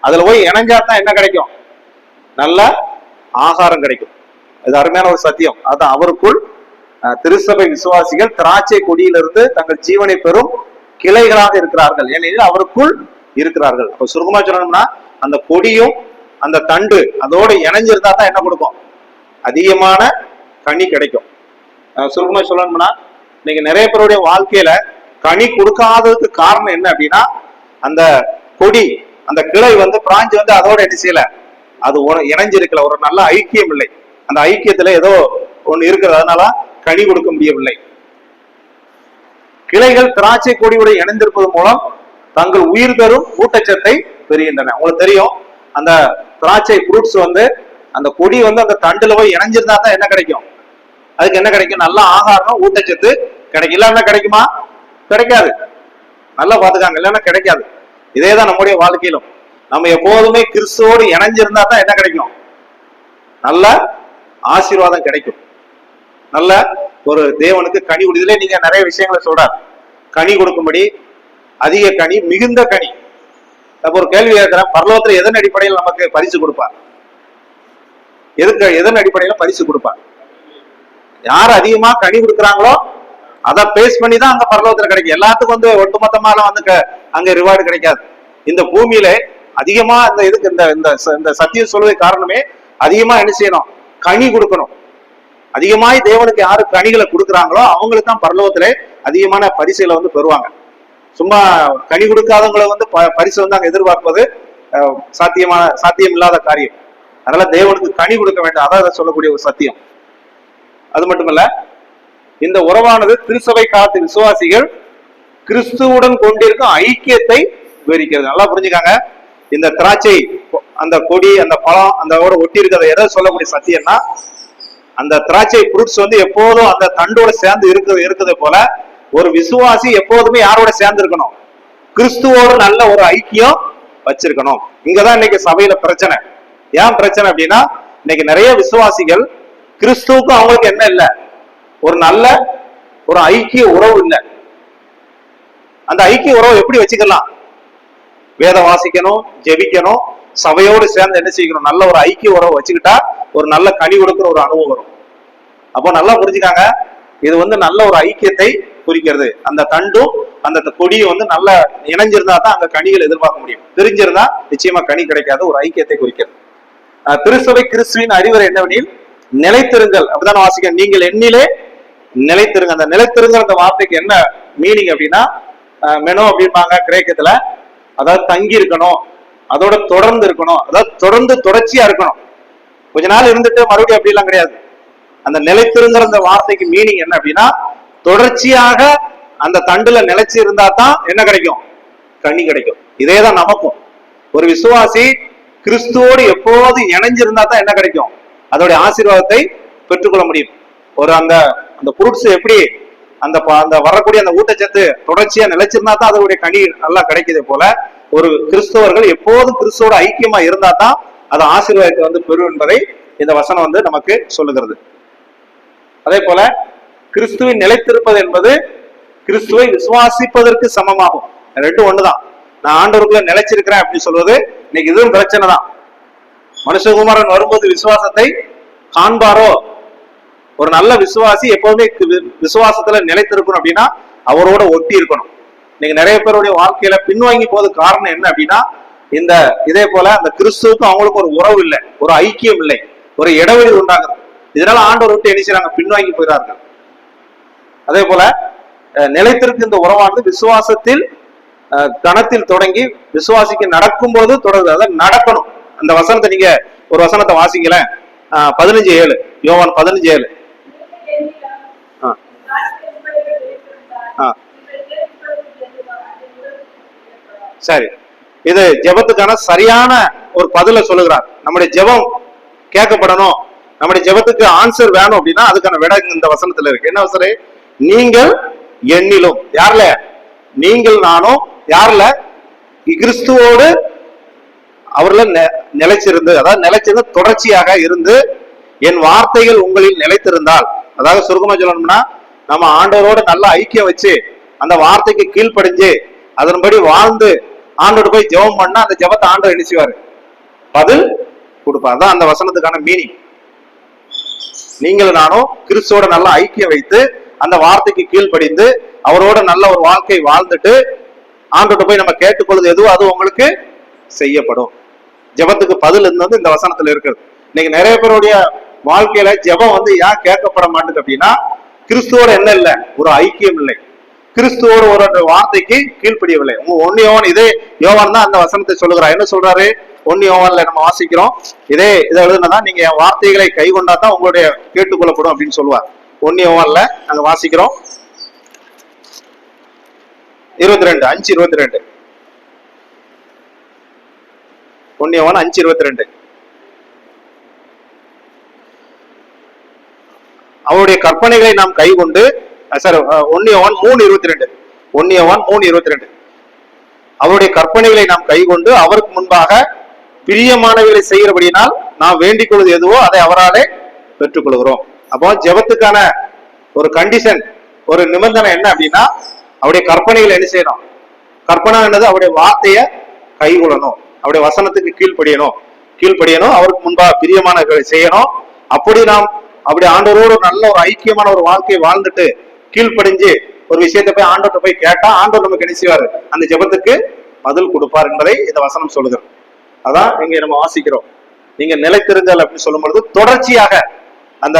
அதுல போய் இணைஞ்சாதான் என்ன கிடைக்கும், நல்ல ஆகாரம் கிடைக்கும். இது அருமையான ஒரு சத்தியம். அதான் அவருக்குள் திருச்சபை விசுவாசிகள் திராட்சை கொடியிலிருந்து தங்கள் ஜீவனை பெறும் கிளைகளாக இருக்கிறார்கள், ஏனெனில் அவருக்குள் இருக்கிறார்கள். அப்ப சுருக்கமா சொல்லணும்னா, அந்த கொடியும் அந்த தண்டு அதோட இணைஞ்சிருந்தா தான் என்ன கொடுக்கும், அதிகமான கனி கிடைக்கும். சுருக்கமா சொல்லணும்னா, இன்னைக்கு நிறைய பேருடைய வாழ்க்கையில கனி கொடுக்காததுக்கு காரணம் என்ன அப்படின்னா, அந்த கொடி, அந்த கிளை பிராஞ்ச் அதோட என்ன செய்யல, அது இணைஞ்சிருக்கல, ஒரு நல்ல ஐக்கியம் இல்லை. அந்த ஐக்கியத்துல ஏதோ ஒண்ணு இருக்கிறது, அதனால கனி கொடுக்க முடியவில்லை. கிளைகள் திராட்சை கொடியுடன் இணைந்திருப்பது மூலம் தங்கள் உயிர் தரும் ஊட்டச்சத்தை பெறுகின்றன. உங்களுக்கு தெரியும், அந்த திராட்சை ஃப்ரூட்ஸ் அந்த கொடி அந்த தண்டுல போய் இணைஞ்சிருந்தா தான் என்ன கிடைக்கும், அதுக்கு என்ன கிடைக்கும், நல்ல ஆகாரம் ஊட்டச்சத்து கிடைக்கும். இல்லாம கிடைக்குமா, கிடைக்காது. நல்லா பாத்துக்காங்க, இல்லைன்னா கிடைக்காது. இதேதான் நம்முடைய வாழ்க்கையிலும். நம்ம எப்போதுமே கிறிஸ்துவோடு இணைஞ்சிருந்தா தான் என்ன கிடைக்கும்? நல்ல ஆசீர்வாதம் கிடைக்கும். நல்ல ஒரு தேவனுக்கு கனி கொடுதிலே நீங்க நிறைய விஷயங்களை சொல்றார். கனி கொடுக்கும்படி, அதிக கனி, மிகுந்த கனி. அப்ப ஒரு கேள்வி கேட்கிறேன், பரலோகத்துல எதன் அடிப்படையில் நமக்கு பரிசு கொடுப்பார்? எதன் அடிப்படையில பரிசு கொடுப்பார்? யார் அதிகமா கனி கொடுக்குறாங்களோ அதை பேஸ் பண்ணி தான் அங்க பரலோகத்துல கிடைக்கும். எல்லாத்துக்கும் வந்து ஒட்டுமொத்தமாலாம் வந்து அங்க ரிவார்டு கிடைக்காது. இந்த பூமியில அதிகமா இந்த இதுக்கு இந்த சத்தியம் சொல்வதை காரணமே அதிகமா என்ன செய்யணும்? கனி கொடுக்கணும். அதிகமாய் தேவனுக்கு யாரு கனிகளை கொடுக்குறாங்களோ அவங்களுக்கு தான் பரலோகத்துல அதிகமான பரிசுகளை வந்து பெறுவாங்க. சும்மா கனி கொடுக்காதவங்களை வந்து பரிசு வந்து அங்க எதிர்பார்ப்பது சாத்தியம் இல்லாத காரியம். அதனால தேவனுக்கு கனி கொடுக்க வேண்டும், அதான் சொல்லக்கூடிய ஒரு சத்தியம். அது மட்டுமல்ல, இந்த உறவானது திருசபை காலத்து விசுவாசிகள் கிறிஸ்துவுடன் கொண்டிருக்கும் ஐக்கியத்தை விவரிக்கிறது. நல்லா புரிஞ்சுக்காங்க. இந்த திராட்சை, அந்த கொடி, அந்த பழம், அந்த ஒட்டி இருக்கிறத எதை சொல்லக்கூடிய சத்தியம்னா, அந்த திராட்சை ஃப்ரூட்ஸ் வந்து எப்போதும் அந்த தண்டோட சேர்ந்து இருக்குது போல ஒரு விசுவாசி எப்போதுமே யாரோட சேர்ந்து இருக்கணும்? கிறிஸ்துவோடு நல்ல ஒரு ஐக்கியம் வச்சிருக்கணும். இங்கதான் இன்னைக்கு சபையில பிரச்சனை. ஏன் பிரச்சனை அப்படின்னா, இன்னைக்கு நிறைய விசுவாசிகள் கிறிஸ்துவுக்கும் அவங்களுக்கு என்ன இல்லை? ஒரு நல்ல ஒரு ஐக்கிய உறவு இல்லை. அந்த ஐக்கிய உறவு எப்படி வச்சுக்கலாம்? வேதம் வாசிக்கணும், ஜெபிக்கணும், சபையோடு சேர்ந்து என்ன செய்யணும்? நல்ல ஒரு ஐக்கிய உறவை வச்சுக்கிட்டா ஒரு நல்ல கனி கொடுக்குற ஒரு அனுபவம் வரும். அப்போ நல்லா புரிஞ்சுக்காங்க, இது வந்து நல்ல ஒரு ஐக்கியத்தை குறிக்கிறது. அந்த தண்டும் அந்த கொடியும் வந்து நல்ல இணைஞ்சிருந்தா தான் அங்க கனிகள் எதிர்பார்க்க முடியும். பிரிஞ்சிருந்தா நிச்சயமா கனி கிடைக்காது. ஒரு ஐக்கியத்தை குறிக்கிறது. திருசபை கிறிஸ்துவின் அறிவுரை என்னவெனில், நிலைத்திருங்கள். அப்படிதான் வாசிக்க, நீங்கள் எண்ணிலே நிலைத்திருங்க. அந்த நிலைத்திருங்கிற அந்த வார்த்தைக்கு என்ன மீனிங் அப்படின்னா, மெனோ அப்படின்பாங்க கிரேக்கத்துல. அதாவது தங்கி இருக்கணும், அதோட தொடர்ந்து இருக்கணும், அதாவது தொடர்ந்து தொடர்ச்சியா இருக்கணும். கொஞ்ச நாள் இருந்துட்டு மறுபடியும் அப்படிலாம் கிடையாது. அந்த நிலைத்திருங்கிற அந்த வார்த்தைக்கு மீனிங் என்ன அப்படின்னா, தொடர்ச்சியாக அந்த தண்டுல நிலைச்சு இருந்தா தான் என்ன கிடைக்கும்? கனி கிடைக்கும். இதேதான் நமக்கும். ஒரு விசுவாசி கிறிஸ்துவோடு எப்போது இணைஞ்சிருந்தா தான் என்ன கிடைக்கும்? அதோடைய ஆசீர்வாதத்தை பெற்றுக்கொள்ள முடியும். ஒரு அந்த ஃப்ரூட்ஸ் எப்படி அந்த வரக்கூடிய அந்த ஊட்டச்சத்து தொடர்ச்சியா நிலைச்சிருந்தா தான் அதோடைய கனி நல்லா கிடைக்குது போல, ஒரு கிறிஸ்தவர்கள் எப்போதும் கிறிஸ்துவோட ஐக்கியமா இருந்தா தான் அது ஆசீர்வாதத்தை வந்து பெறும் என்பதை இந்த வசனம் வந்து நமக்கு சொல்லுகிறது. அதே போல கிறிஸ்துவின் நிலைத்திருப்பது என்பது கிறிஸ்துவை விசுவாசிப்பதற்கு சமமாகும். ரெண்டும் ஒண்ணுதான். நான் ஆண்டவருக்குள்ள நிலைச்சிருக்கிறேன் அப்படின்னு சொல்வது இன்னைக்கு இதுவும் பிரச்சனை தான். மனுஷகுமாரன் வரும்போது விசுவாசத்தை காண்பாரோ? ஒரு நல்ல விசுவாசி எப்பவுமே விசுவாசத்துல நிலைத்திருக்கணும் அப்படின்னா அவரோட ஒட்டி இருக்கணும். இன்னைக்கு நிறைய பேருடைய வாழ்க்கையில பின்வாங்கி போது காரணம் என்ன அப்படின்னா, இதே போல அந்த கிறிஸ்துவுக்கும் அவங்களுக்கு ஒரு உறவு இல்லை, ஒரு ஐக்கியம் இல்லை, ஒரு இடைவெளி உண்டாகுது. இதனால ஆண்டவர் விட்டு என்ன செய்றாங்க? பின்வாங்கி போயிறார்கள். அதே போல நிலைத்திருக்கு இந்த உறவானது விசுவாசத்தில் கணத்தில் தொடங்கி விசுவாசிக்கு நடக்கும் போது தொடருது. அதாவது நடக்கணும். அந்த வசனத்தை நீங்க ஒரு வசனத்தை வாசிக்கல, 15:7, யோவான் 15:7. சரி, இது ஜெபத்துக்கான சரியான ஒரு பதில சொல்லுகிறார். நம்முடைய ஜெபம் கேட்கப்படணும், நம்முடைய ஜெபத்துக்கு ஆன்சர் வேணும் அப்படின்னா அதுக்கான விட இந்த வசனத்துல இருக்கு. என்ன வசனம்? நீங்கள் எண்ணிலும். யார்ல? நீங்கள் நானும் யார்ல? கிறிஸ்துவோடு அவர்ல நிலைச்சிருந்து, அதாவது நிலைச்சிருந்து தொடர்ச்சியாக இருந்து என் வார்த்தைகள் உங்களில் நிலைத்திருந்தால், அதாவது சுருக்கமா சொல்லணும்னா நம்ம ஆண்டவரோட நல்ல ஐக்கியம் வச்சு அந்த வார்த்தைக்கு கீழ்ப்படிஞ்சு அதன்படி வாழ்ந்து ஆண்டோடு போய் ஜெபம் பண்ணா அந்த ஜெபத்தை ஆண்டவர் என்ன செய்வாரு? பதில் கொடுப்பார். தான் அந்த வசனத்துக்கான மீனிங். நீங்கள் நானும் கிறிஸ்துவோட நல்ல ஐக்கியம் வைத்து அந்த வார்த்தைக்கு கீழ்ப்படிந்து அவரோட நல்ல ஒரு வாழ்க்கை வாழ்ந்துட்டு ஆண்டோட போய் நம்ம கேட்டுக்கொள்வது எதுவோ அது உங்களுக்கு செய்யப்படும். ஜெபத்துக்கு பதில் வந்து இந்த வசனத்துல இருக்குது. இன்னைக்கு நிறைய பேருடைய வாழ்க்கையில ஜெபம் வந்து ஏன் கேட்கப்பட மாட்டேது அப்படின்னா, கிறிஸ்துவோட என்ன இல்லை? ஒரு ஐக்கியம் இல்லை. கிறிஸ்துவோட ஒரு வார்த்தைக்கு கீழ்ப்படியவில்லை. 1 யோவான், இதே யோவான் தான் அந்த வசனத்தை சொல்லுகிறார். என்ன சொல்றாரு? 1 யோவான்ல நம்ம வாசிக்கிறோம். இதை எழுதுனதான், நீங்க என் வார்த்தைகளை கை கொண்டா தான் உங்களுடைய கேட்டுக்கொள்ளப்படும் அப்படின்னு சொல்லுவார். 1 யோவான்ல நாங்க வாசிக்கிறோம் 22, 5:22. 1 யோவான் 5:22. அவருடைய கற்பனைகளை நாம் கை கொண்டு, 1 யோவான் 3:22. 1 யோவான் 3:22. அவருடைய கற்பனைகளை நாம் கைக்கொண்டு அவருக்கு முன்பாக பிரியமானவைகளை செய்கிறபடினால் நாம் வேண்டிக் கொள்வது எதுவோ அதை அவராலே பெற்றுக்கொள்கிறோம். அப்போ ஜெபத்துக்கான ஒரு கண்டிஷன், ஒரு நிபந்தனை என்ன அப்படின்னா, அவருடைய கற்பனைகளை என்ன செய்யணும்? கற்பனை என்னது? அவருடைய வார்த்தையை கைகொள்ளணும், அவருடைய வசனத்துக்கு கீழ்ப்படியணும், அவருக்கு முன்பாக பிரியமானவர்களை செய்யணும். அப்படி ஆண்டவரோடு நல்ல ஒரு ஐக்கியமான ஒரு வாழ்க்கையை வாழ்ந்துட்டு கீழ்ப்படிஞ்சு ஒரு விஷயத்தை போய் ஆண்டவர்கிட்ட போய் கேட்டா ஆண்டவர் நமக்கு என்ன செய்வாரு? அந்த ஜெபத்துக்கு பதில் கொடுப்பார் என்பதை இந்த வசனம் சொல்லுகிறது. அதான் இங்க நம்ம வாசிக்கிறோம். நீங்க நிலைத்திருங்கள் அப்படின்னு சொல்லும் பொழுது தொடர்ச்சியாக அந்த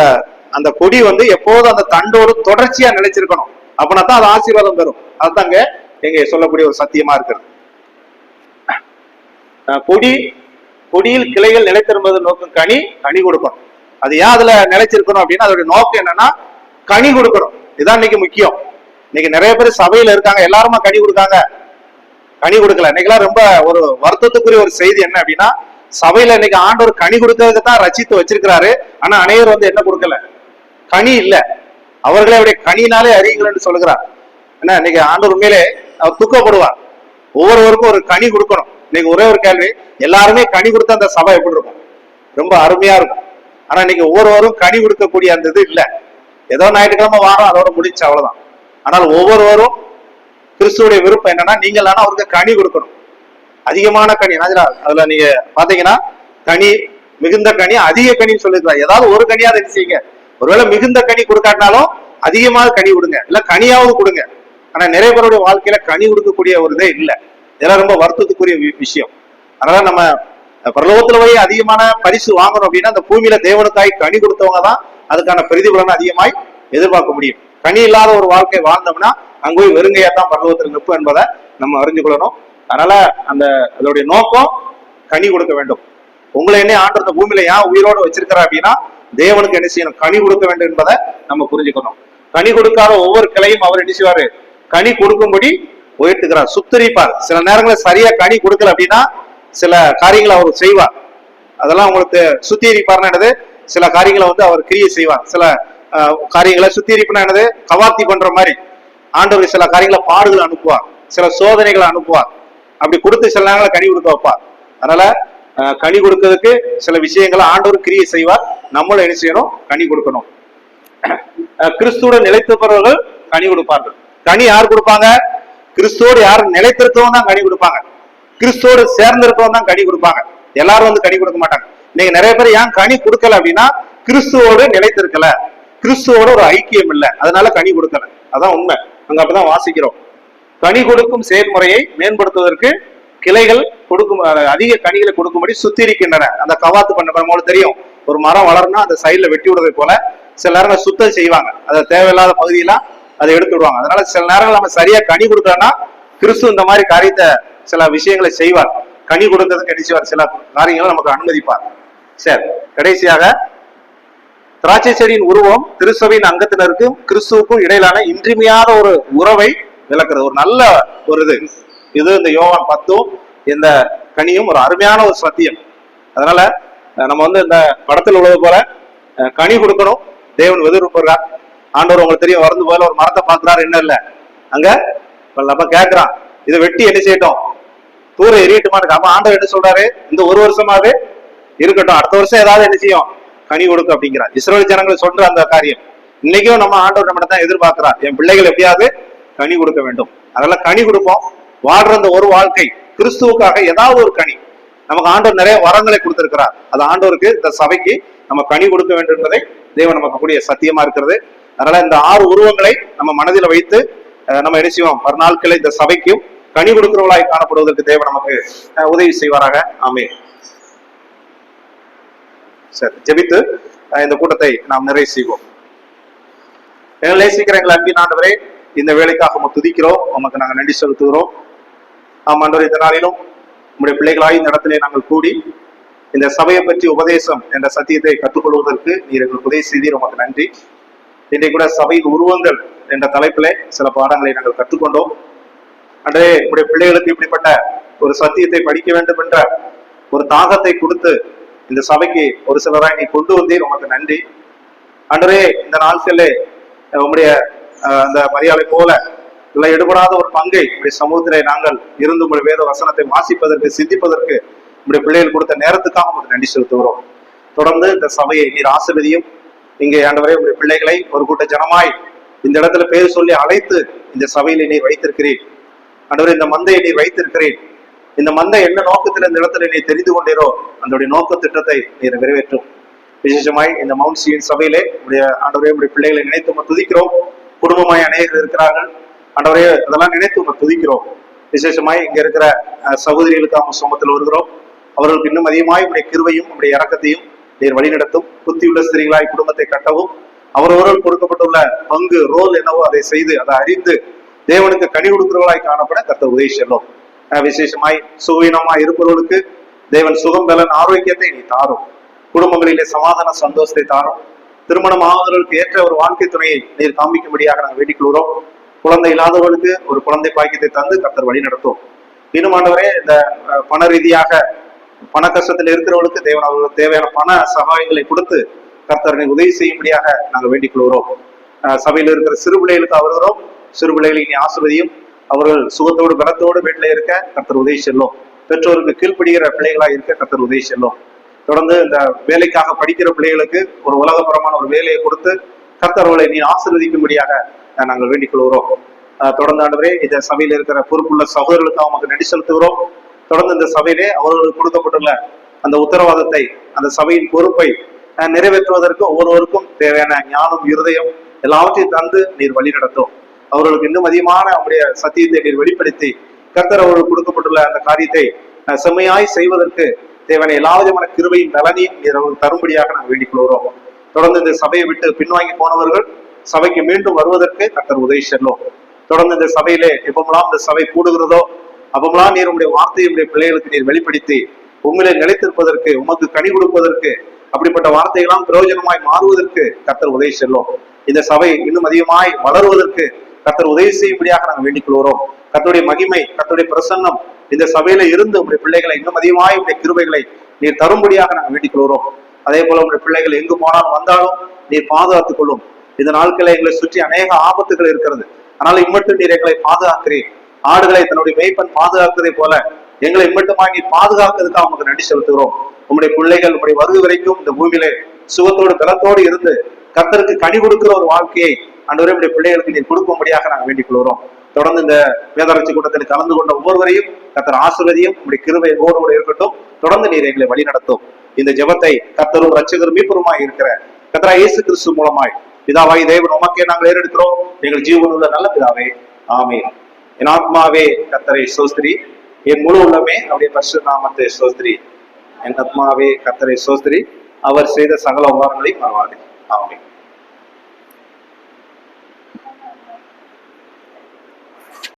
அந்த கொடி எப்போதும் அந்த தண்டோடு தொடர்ச்சியா நிலைச்சிருக்கணும். அப்படின்னா தான் அது ஆசீர்வாதம் பெறும். அதுதாங்க இங்க சொல்லக்கூடிய ஒரு சத்தியமா இருக்கிறது. கொடியில் கிளைகள் நிலைத்திருப்பது நோக்கம் கனி கொடுக்கணும். அது ஏன் அதுல நிலைச்சிருக்கணும் அப்படின்னா அதோட நோக்கம் என்னன்னா கனி கொடுக்கணும். இதுதான் இன்னைக்கு முக்கியம். இன்னைக்கு நிறைய பேர் சபையில இருக்காங்க, எல்லாருமா கனி கொடுக்காங்க, கனி கொடுக்கல. இன்னைக்கெல்லாம் ரொம்ப ஒரு வருத்தத்துக்குரிய ஒரு செய்தி என்ன அப்படின்னா, சபையில இன்னைக்கு ஆண்டவர் கனி கொடுக்கறதுக்கு தான் ரச்சித்து வச்சிருக்கிறாரு. ஆனா அனைவரும் என்ன கொடுக்கல? கனி இல்ல. அவர்களே அவருடைய கனினாலே அறியுங்கள்னு சொல்லுகிறார். ஏன்னா இன்னைக்கு ஆண்டவர் உண்மையிலே அவர் துக்கப்படுவார். ஒவ்வொருவருக்கும் ஒரு கனி கொடுக்கணும். இன்னைக்கு ஒரே ஒரு கேள்வி, எல்லாருமே கனி கொடுத்தா அந்த சபை எப்படி இருக்கும்? ரொம்ப அருமையா இருக்கும். ஆனா இன்னைக்கு ஒவ்வொருவரும் கனி கொடுக்கக்கூடிய அந்த இது இல்ல. ஏதோ ஞாயிற்றுக்கிழமை வாரம் அதோட முடிச்சு, அவ்வளவுதான். ஆனால் ஒவ்வொருவரும் கிறிஸ்துவோடைய விருப்பம் என்னன்னா, நீங்கள் அவருக்கு கனி கொடுக்கணும், அதிகமான கனி. அதுல நீங்க பாத்தீங்கன்னா கனி, மிகுந்த கனி, அதிக கனின்னு சொல்லிருக்காங்க. ஏதாவது ஒரு கனியாவது என்ன செய்யுங்க. ஒருவேளை மிகுந்த கனி கொடுக்காட்டினாலும் அதிகமாக கனி கொடுங்க, இல்ல கனியாவது கொடுங்க. ஆனா நிறைய பேருடைய வாழ்க்கையில கனி கொடுக்கக்கூடிய ஒரு இதே இல்லை. இதெல்லாம் ரொம்ப வருத்தத்துக்குரிய விஷயம். அதனால நம்ம பரலோகத்துல போய் அதிகமான பரிசு வாங்கணும் அப்படின்னா அந்த பூமியில தேவனுக்காய் கனி கொடுத்தவங்க தான் அதுக்கான பிரதிபலனை அதிகமாய் எதிர்பார்க்க முடியும். கனி இல்லாத ஒரு வாழ்க்கை வாழ்ந்தோம்னா அங்க போய் வெறுங்கையா தான் பரலோகத்தில் நிற்போம் என்பதை நம்ம அறிஞ்சு கொள்ளணும். அதனால அதோடைய நோக்கம் கனி கொடுக்க வேண்டும். உங்களை என்ன ஆண்டு அந்த பூமியில ஏன் உயிரோடு வச்சிருக்கிறா அப்படின்னா தேவனுக்கு என்ன செய்யணும்? கனி கொடுக்க வேண்டும் என்பதை நம்ம புரிஞ்சுக்கணும். கனி கொடுக்காத ஒவ்வொரு கிளையும் அவர் என்ன செய்வாரு? கனி கொடுக்கும்படி உயர்த்துக்கிறார், சுத்தரிப்பார். சில நேரங்களில் சரியா கனி கொடுக்கல அப்படின்னா சில காரியங்களை அவர் செய்வார். அதெல்லாம் உங்களுக்கு சுத்திகரிப்பார்னா என்னது? சில காரியங்களை அவர் கிரியை செய்வார். சில காரியங்களை சுத்திகரிப்புனா என்னது? கவாத்தி பண்ற மாதிரி ஆண்டவர் சில காரியங்களை பாடுகளை அனுப்புவார், சில சோதனைகளை அனுப்புவார். அப்படி கொடுத்து சில நேரங்களை கனி கொடுக்க வைப்பார். அதனால கனி கொடுக்கிறதுக்கு சில விஷயங்களை ஆண்டவர் கிரியை செய்வார். நம்மளும் என்ன செய்யணும்? கனி கொடுக்கணும். கிறிஸ்துவோட நிலைத்திருப்பவர்கள் கனி கொடுப்பார்கள். கனி யார் கொடுப்பாங்க? கிறிஸ்துவோடு யார் நிலைத்திருக்கவும் தான் கனி கொடுப்பாங்க. கிறிஸ்துவோடு சேர்ந்திருக்கவும் தான் கனி கொடுப்பாங்க. எல்லாரும் கனி கொடுக்க மாட்டாங்க. நீங்க நிறைய பேர் ஏன் கனி கொடுக்கல அப்படின்னா கிறிஸ்துவோடு நிலைத்திருக்கல, கிறிஸ்துவோட ஒரு ஐக்கியம் இல்லை, அதனால கனி கொடுக்கல. அதான் உண்மை. அங்க அப்பதான் வாசிக்கிறோம். கனி கொடுக்கும் செயல்முறையை மேம்படுத்துவதற்கு கிளைகள் கொடுக்கும், அதிக கனிகளை கொடுக்கும்படி சுத்திரிக்கின்றன. அந்த கவாத்து பண்ண உங்களுக்கு தெரியும், ஒரு மரம் வளர்னா அந்த சைட்ல வெட்டி விடுறதை போல சில நேரங்கள் சுத்தம் செய்வாங்க. அதை தேவையில்லாத பகுதியெல்லாம் அதை எடுத்து விடுவாங்க. அதனால சில நேரங்கள் நம்ம சரியா கனி கொடுக்கலன்னா கிறிஸ்து இந்த மாதிரி காரியத்தை சில விஷயங்களை செய்வார். கனி கொடுக்கறதுக்கு அடிச்சுவார், சில காரியங்களை நமக்கு அனுமதிப்பார். சரி, கடைசியாக திராட்சை செடியின் உருவம் திருச்சபையின் அங்கத்தினருக்கும் கிறிஸ்துவுக்கும் இடையிலான இன்றியமையாத ஒரு உறவை விளக்குறது. ஒரு நல்ல ஒரு இது இந்த யோவான் 10 இந்த கனியும் ஒரு அருமையான ஒரு சத்தியம். அதனால நம்ம இந்த படத்தில் உள்ளது போல கனி கொடுக்கணும். தேவன் எதிர்பார்க்கிறார். ஆண்டவர் உங்களுக்கு தெரியும், வரந்து போல ஒரு மரத்தை பார்க்கிறாரு, என்ன இல்லை அங்க நம்ம கேட்கிறான், இதை வெட்டி என்ன செய்யட்டும்? தூர எரியட்டுமா இருக்கு. அப்ப ஆண்டவர் என்ன சொல்றாரு? இந்த ஒரு வருஷமாவது இருக்கட்டும், அடுத்த வருஷம் ஏதாவது என்ன செய்யும்? கனி கொடுக்கும் அப்படிங்கிறார். இஸ்ரவேல் ஜனங்கள் சொல்ற அந்த காரியம் இன்னைக்கும் நம்ம ஆண்டவர் நம்ம தான் எதிர்பார்க்கிறார். என் பிள்ளைகள் எப்படியாவது கனி கொடுக்க வேண்டும். அதெல்லாம் கனி கொடுப்போம். வாழ்ற அந்த ஒரு வாழ்க்கை கிறிஸ்துவுக்காக ஏதாவது ஒரு கனி. நமக்கு ஆண்டவர் நிறைய வரங்களை கொடுத்திருக்கிறார். அது ஆண்டவருக்கு, இந்த சபைக்கு நம்ம கனி கொடுக்க வேண்டும் என்பதை தேவன் நமக்கு கூடிய சத்தியமா இருக்கிறது. அதனால இந்த 6 உருவங்களை நம்ம மனதில் வைத்து நம்ம என்ன செய்வோம்? மறுநாட்களை இந்த சபைக்கும் கனி கொடுக்கிறவர்களாய் காணப்படுவதற்கு தேவன் நமக்கு உதவி செய்வாராக. ஆமே. சரி, ஜெபித்து இந்த கூட்டத்தை நாம் நிறைவு செய்வோம். நேசிக்கிற எங்கள் அன்பின் ஆண்டவரே, இந்த வேலைக்காக நம்ம துதிக்கிறோம், உமக்கு நாங்கள் நன்றி செலுத்துகிறோம். ஆண்டவரே, இந்த நாளிலும் நம்முடைய பிள்ளைகளாய் இந்த இடத்திலே நாங்கள் கூடி இந்த சபையை பற்றி உபதேசம் என்ற சத்தியத்தை கற்றுக்கொள்வதற்கு நீர் எங்களுக்கு உதவி செய்தீர், உமக்கு நன்றி. இன்றைக்கு கூட சபையின் உருவங்கள் என்ற தலைப்பிலே சில பாடங்களை நாங்கள் கற்றுக்கொண்டோம். அன்றே நம்முடைய பிள்ளைகளுக்கு இப்படிப்பட்ட ஒரு சத்தியத்தை படிக்க வேண்டும் என்ற ஒரு தாகத்தை கொடுத்து இந்த சபைக்கு ஒரு சிலராய் நீ கொண்டு வந்தீர், உமக்கு நன்றி. அன்றே இந்த நாட்களிலே உங்களுடைய அந்த மரியாதை போல இல்லை எடுபடாத ஒரு பங்கை இப்படி சமூகத்திலே நாங்கள் இருந்து உங்களுடைய வேத வசனத்தை வாசிப்பதற்கு சிந்திப்பதற்கு நம்முடைய பிள்ளைகள் கொடுத்த நேரத்துக்காக உங்களுக்கு நன்றி செலுத்துகிறோம். தொடர்ந்து இந்த சபையை நீர் ஆசீர்வதியும். இங்கே ஆண்டவரே உங்களுடைய பிள்ளைகளை ஒரு கூட்ட ஜனமாய் இந்த இடத்துல பேர் சொல்லி அழைத்து இந்த சபையில நீர் வைத்திருக்கிறீர். ஆண்டவரே இந்த மந்தையை நீர் வைத்திருக்கிறேன். இந்த மந்தை என்ன நோக்கத்தில் இந்த இடத்துல நீ தெரிந்து கொண்டீரோ அந்த நோக்க திட்டத்தை நீர் நிறைவேற்றும். விசேஷமாய் இந்த மவுண்ட் சியின் சபையிலே உடைய ஆண்டவரே உடைய பிள்ளைகளை நினைத்து துதிக்கிறோம். குடும்பமாய் அநேகர் இருக்கிறார்கள். ஆண்டவரே அதெல்லாம் நினைத்து துதிக்கிறோம். விசேஷமாய் இங்க இருக்கிற சகோதரிகளுக்கு அவங்க சமூகத்தில் வருகிறோம். அவர்களுக்கு இன்னும் அதிகமாய் உடைய கிருபையும் உடைய இரக்கத்தையும் நீர் வழிநடத்தும். புத்தியுள்ள ஸ்திரீகளாய் குடும்பத்தை கட்டவும், அவரவர்கள் கொடுக்கப்பட்டுள்ள பங்கு ரோல் என்னவோ அதை செய்து அதை அறிந்து தேவனுக்கு கனி கொடுக்கிறவர்களாய் காணப்பட கர்த்தர் உதவி செல்லும். விசேஷமாய் சுகவீனமாய் இருப்பவர்களுக்கு தேவன் சுகம் பலன் ஆரோக்கியத்தை நீ தாரும். குடும்பங்களிலே சமாதான சந்தோஷத்தை தாரும். திருமணம் ஆகுதலுக்கு ஏற்ற ஒரு வாழ்க்கை துணையை நீர் காண்பிக்கும்படியாக நாங்கள் வேண்டிக் கொள்கிறோம். குழந்தை இல்லாதவர்களுக்கு ஒரு குழந்தை பாக்கியத்தை தந்து கர்த்தர் வழி நடத்தும். இன்னும் ஆண்டவரே இந்த பண ரீதியாக பண கஷ்டத்தில் இருக்கிறவர்களுக்கு தேவன் அவர்களுக்கு தேவையான பண சகாயங்களை கொடுத்து கர்த்தரை உதவி செய்யும்படியாக நாங்கள் வேண்டிக் கொள்கிறோம். சபையில் இருக்கிற சிறு பிள்ளைகளுக்கு வருகிறோம். சிறு பிள்ளைகளை நீ ஆசீர்வதியும். அவர்கள் சுகத்தோடு பலத்தோடு வீட்டில் இருக்க கர்த்தர் உதவி செல்லும். பெற்றோருக்கு கீழ்ப்படுகிற பிள்ளைகளாக இருக்க கர்த்தர் உதவி செல்லும். தொடர்ந்து இந்த வேலைக்காக படிக்கிற பிள்ளைகளுக்கு ஒரு உலகபரமான ஒரு வேலையை கொடுத்து கர்த்தர்களை நீ ஆசீர்வதிக்கும்படியாக நாங்கள் வேண்டிக் கொள்கிறோம். தொடர்ந்து ஆண்டவரே இந்த சபையில் இருக்கிற பொறுப்புள்ள சகோதரர்களுக்கு அவங்களுக்கு நன்றி செலுத்துகிறோம். தொடர்ந்து இந்த சபையிலே அவர்களுக்கு கொடுக்கப்பட்டுள்ள அந்த உத்தரவாதத்தை, அந்த சபையின் பொறுப்பை நிறைவேற்றுவதற்கு ஒவ்வொருவருக்கும் தேவையான ஞானம், இருதயம் எல்லாவற்றையும் தந்து நீர் வழி நடத்தும். அவர்களுக்கு இன்னும் அதிகமான அவருடைய சத்தியத்தை நீர் வெளிப்படுத்தி கர்த்தர் அவர்களுக்கு கொடுக்கப்பட்டுள்ள அந்த காரியத்தை செம்மையாய் செய்வதற்கு தேவையான எல்லா விதமான கிருபையும் நலனையும் நீர் அவர்கள் தரும்படியாக நாங்கள் வேண்டிக் கொள்கிறோம். தொடர்ந்து இந்த சபையை விட்டு பின்வாங்கி போனவர்கள் சபைக்கு மீண்டும் வருவதற்கு கர்த்தர் உதவி செல்லும். தொடர்ந்து இந்த சபையிலே எப்பமெல்லாம் இந்த சபை கூடுகிறதோ அப்பமெல்லாம் நீர் உங்களுடைய வார்த்தையை உடைய பிள்ளைகளுக்கு நீர் வெளிப்படுத்தி உங்களை நிலைத்திருப்பதற்கு, உமக்கு கனி கொடுப்பதற்கு, அப்படிப்பட்ட வார்த்தைகளாம் பிரயோஜனமாய் மாறுவதற்கு கர்த்தர் உதவி செல்லும். இந்த சபை இன்னும் அதிகமாய் வளருவதற்கு கர்த்தர் உதவி செய்யும்படியாக நாங்கள் வேண்டிக் கொள்கிறோம். கர்த்தருடைய மகிமை, கர்த்தருடைய பிரசன்னம் இந்த சபையில இருந்து உங்களுடைய பிள்ளைகளை இன்னும் அதிகமாய் உடைய கிருபைகளை நீர் தரும்படியாக நாங்கள் வேண்டிக் கொள்கிறோம். அதே போல உங்களுடைய பிள்ளைகள் எங்கு போனாலும் வந்தாலும் நீர் பாதுகாத்துக் கொள்ளும். இந்த நாட்களில் எங்களை சுற்றி அநேக ஆபத்துகள் இருக்கிறது. ஆனால் இம்மட்டும் நீர் எங்களை பாதுகாக்கிறேன். ஆடுகளை தன்னுடைய மேய்ப்பன் பாதுகாக்கிறதை போல எங்களை இம்மட்டுமா நீ பாதுகாக்கிறதுக்கு அவங்களுக்கு நன்றி செலுத்துகிறோம். உங்களுடைய பிள்ளைகள் உங்களுடைய வருகை வரைக்கும் இந்த பூமியிலே சுகத்தோடு பலத்தோடு இருந்து கர்த்தருக்கு கனி கொடுக்கிற ஒரு வாழ்க்கையை ஆண்டவரே உடைய பிள்ளைகளுக்கு நீர் கொடுக்கும்படியாக நாங்கள் வேண்டிக் கொள்கிறோம். தொடர்ந்து இந்த வேதாராய்ச்சி கூட்டத்தில் கலந்து கொண்ட ஒவ்வொருவரையும் கர்த்தர் ஆசீர்வதியும். உங்களுடைய கிருபை ஓடு இருக்கட்டும். தொடர்ந்து நீர் எங்களை வழி நடத்தும். இந்த ஜெபத்தை கர்த்தரும் ரட்சகரும் மீட்பருமாய் இருக்கிற கர்த்தரா இயேசு கிறிஸ்து மூலமாய் பிதாவாய் தேவன் உமக்கே நாங்கள் ஏறெடுக்கிறோம். எங்கள் ஜீவனுள்ள நல்ல பிதாவே, ஆமென். என் ஆத்மாவே கர்த்தரை ஸ்தோத்திரி, என் முழு உள்ளமே அவருடைய பரிசுத்த நாமத்தை ஸ்தோத்திரி. என் ஆத்மாவே கர்த்தரை ஸ்தோத்திரி, அவர் செய்த சகல உபகாரங்களையும் மறவாதே. ஆமென்.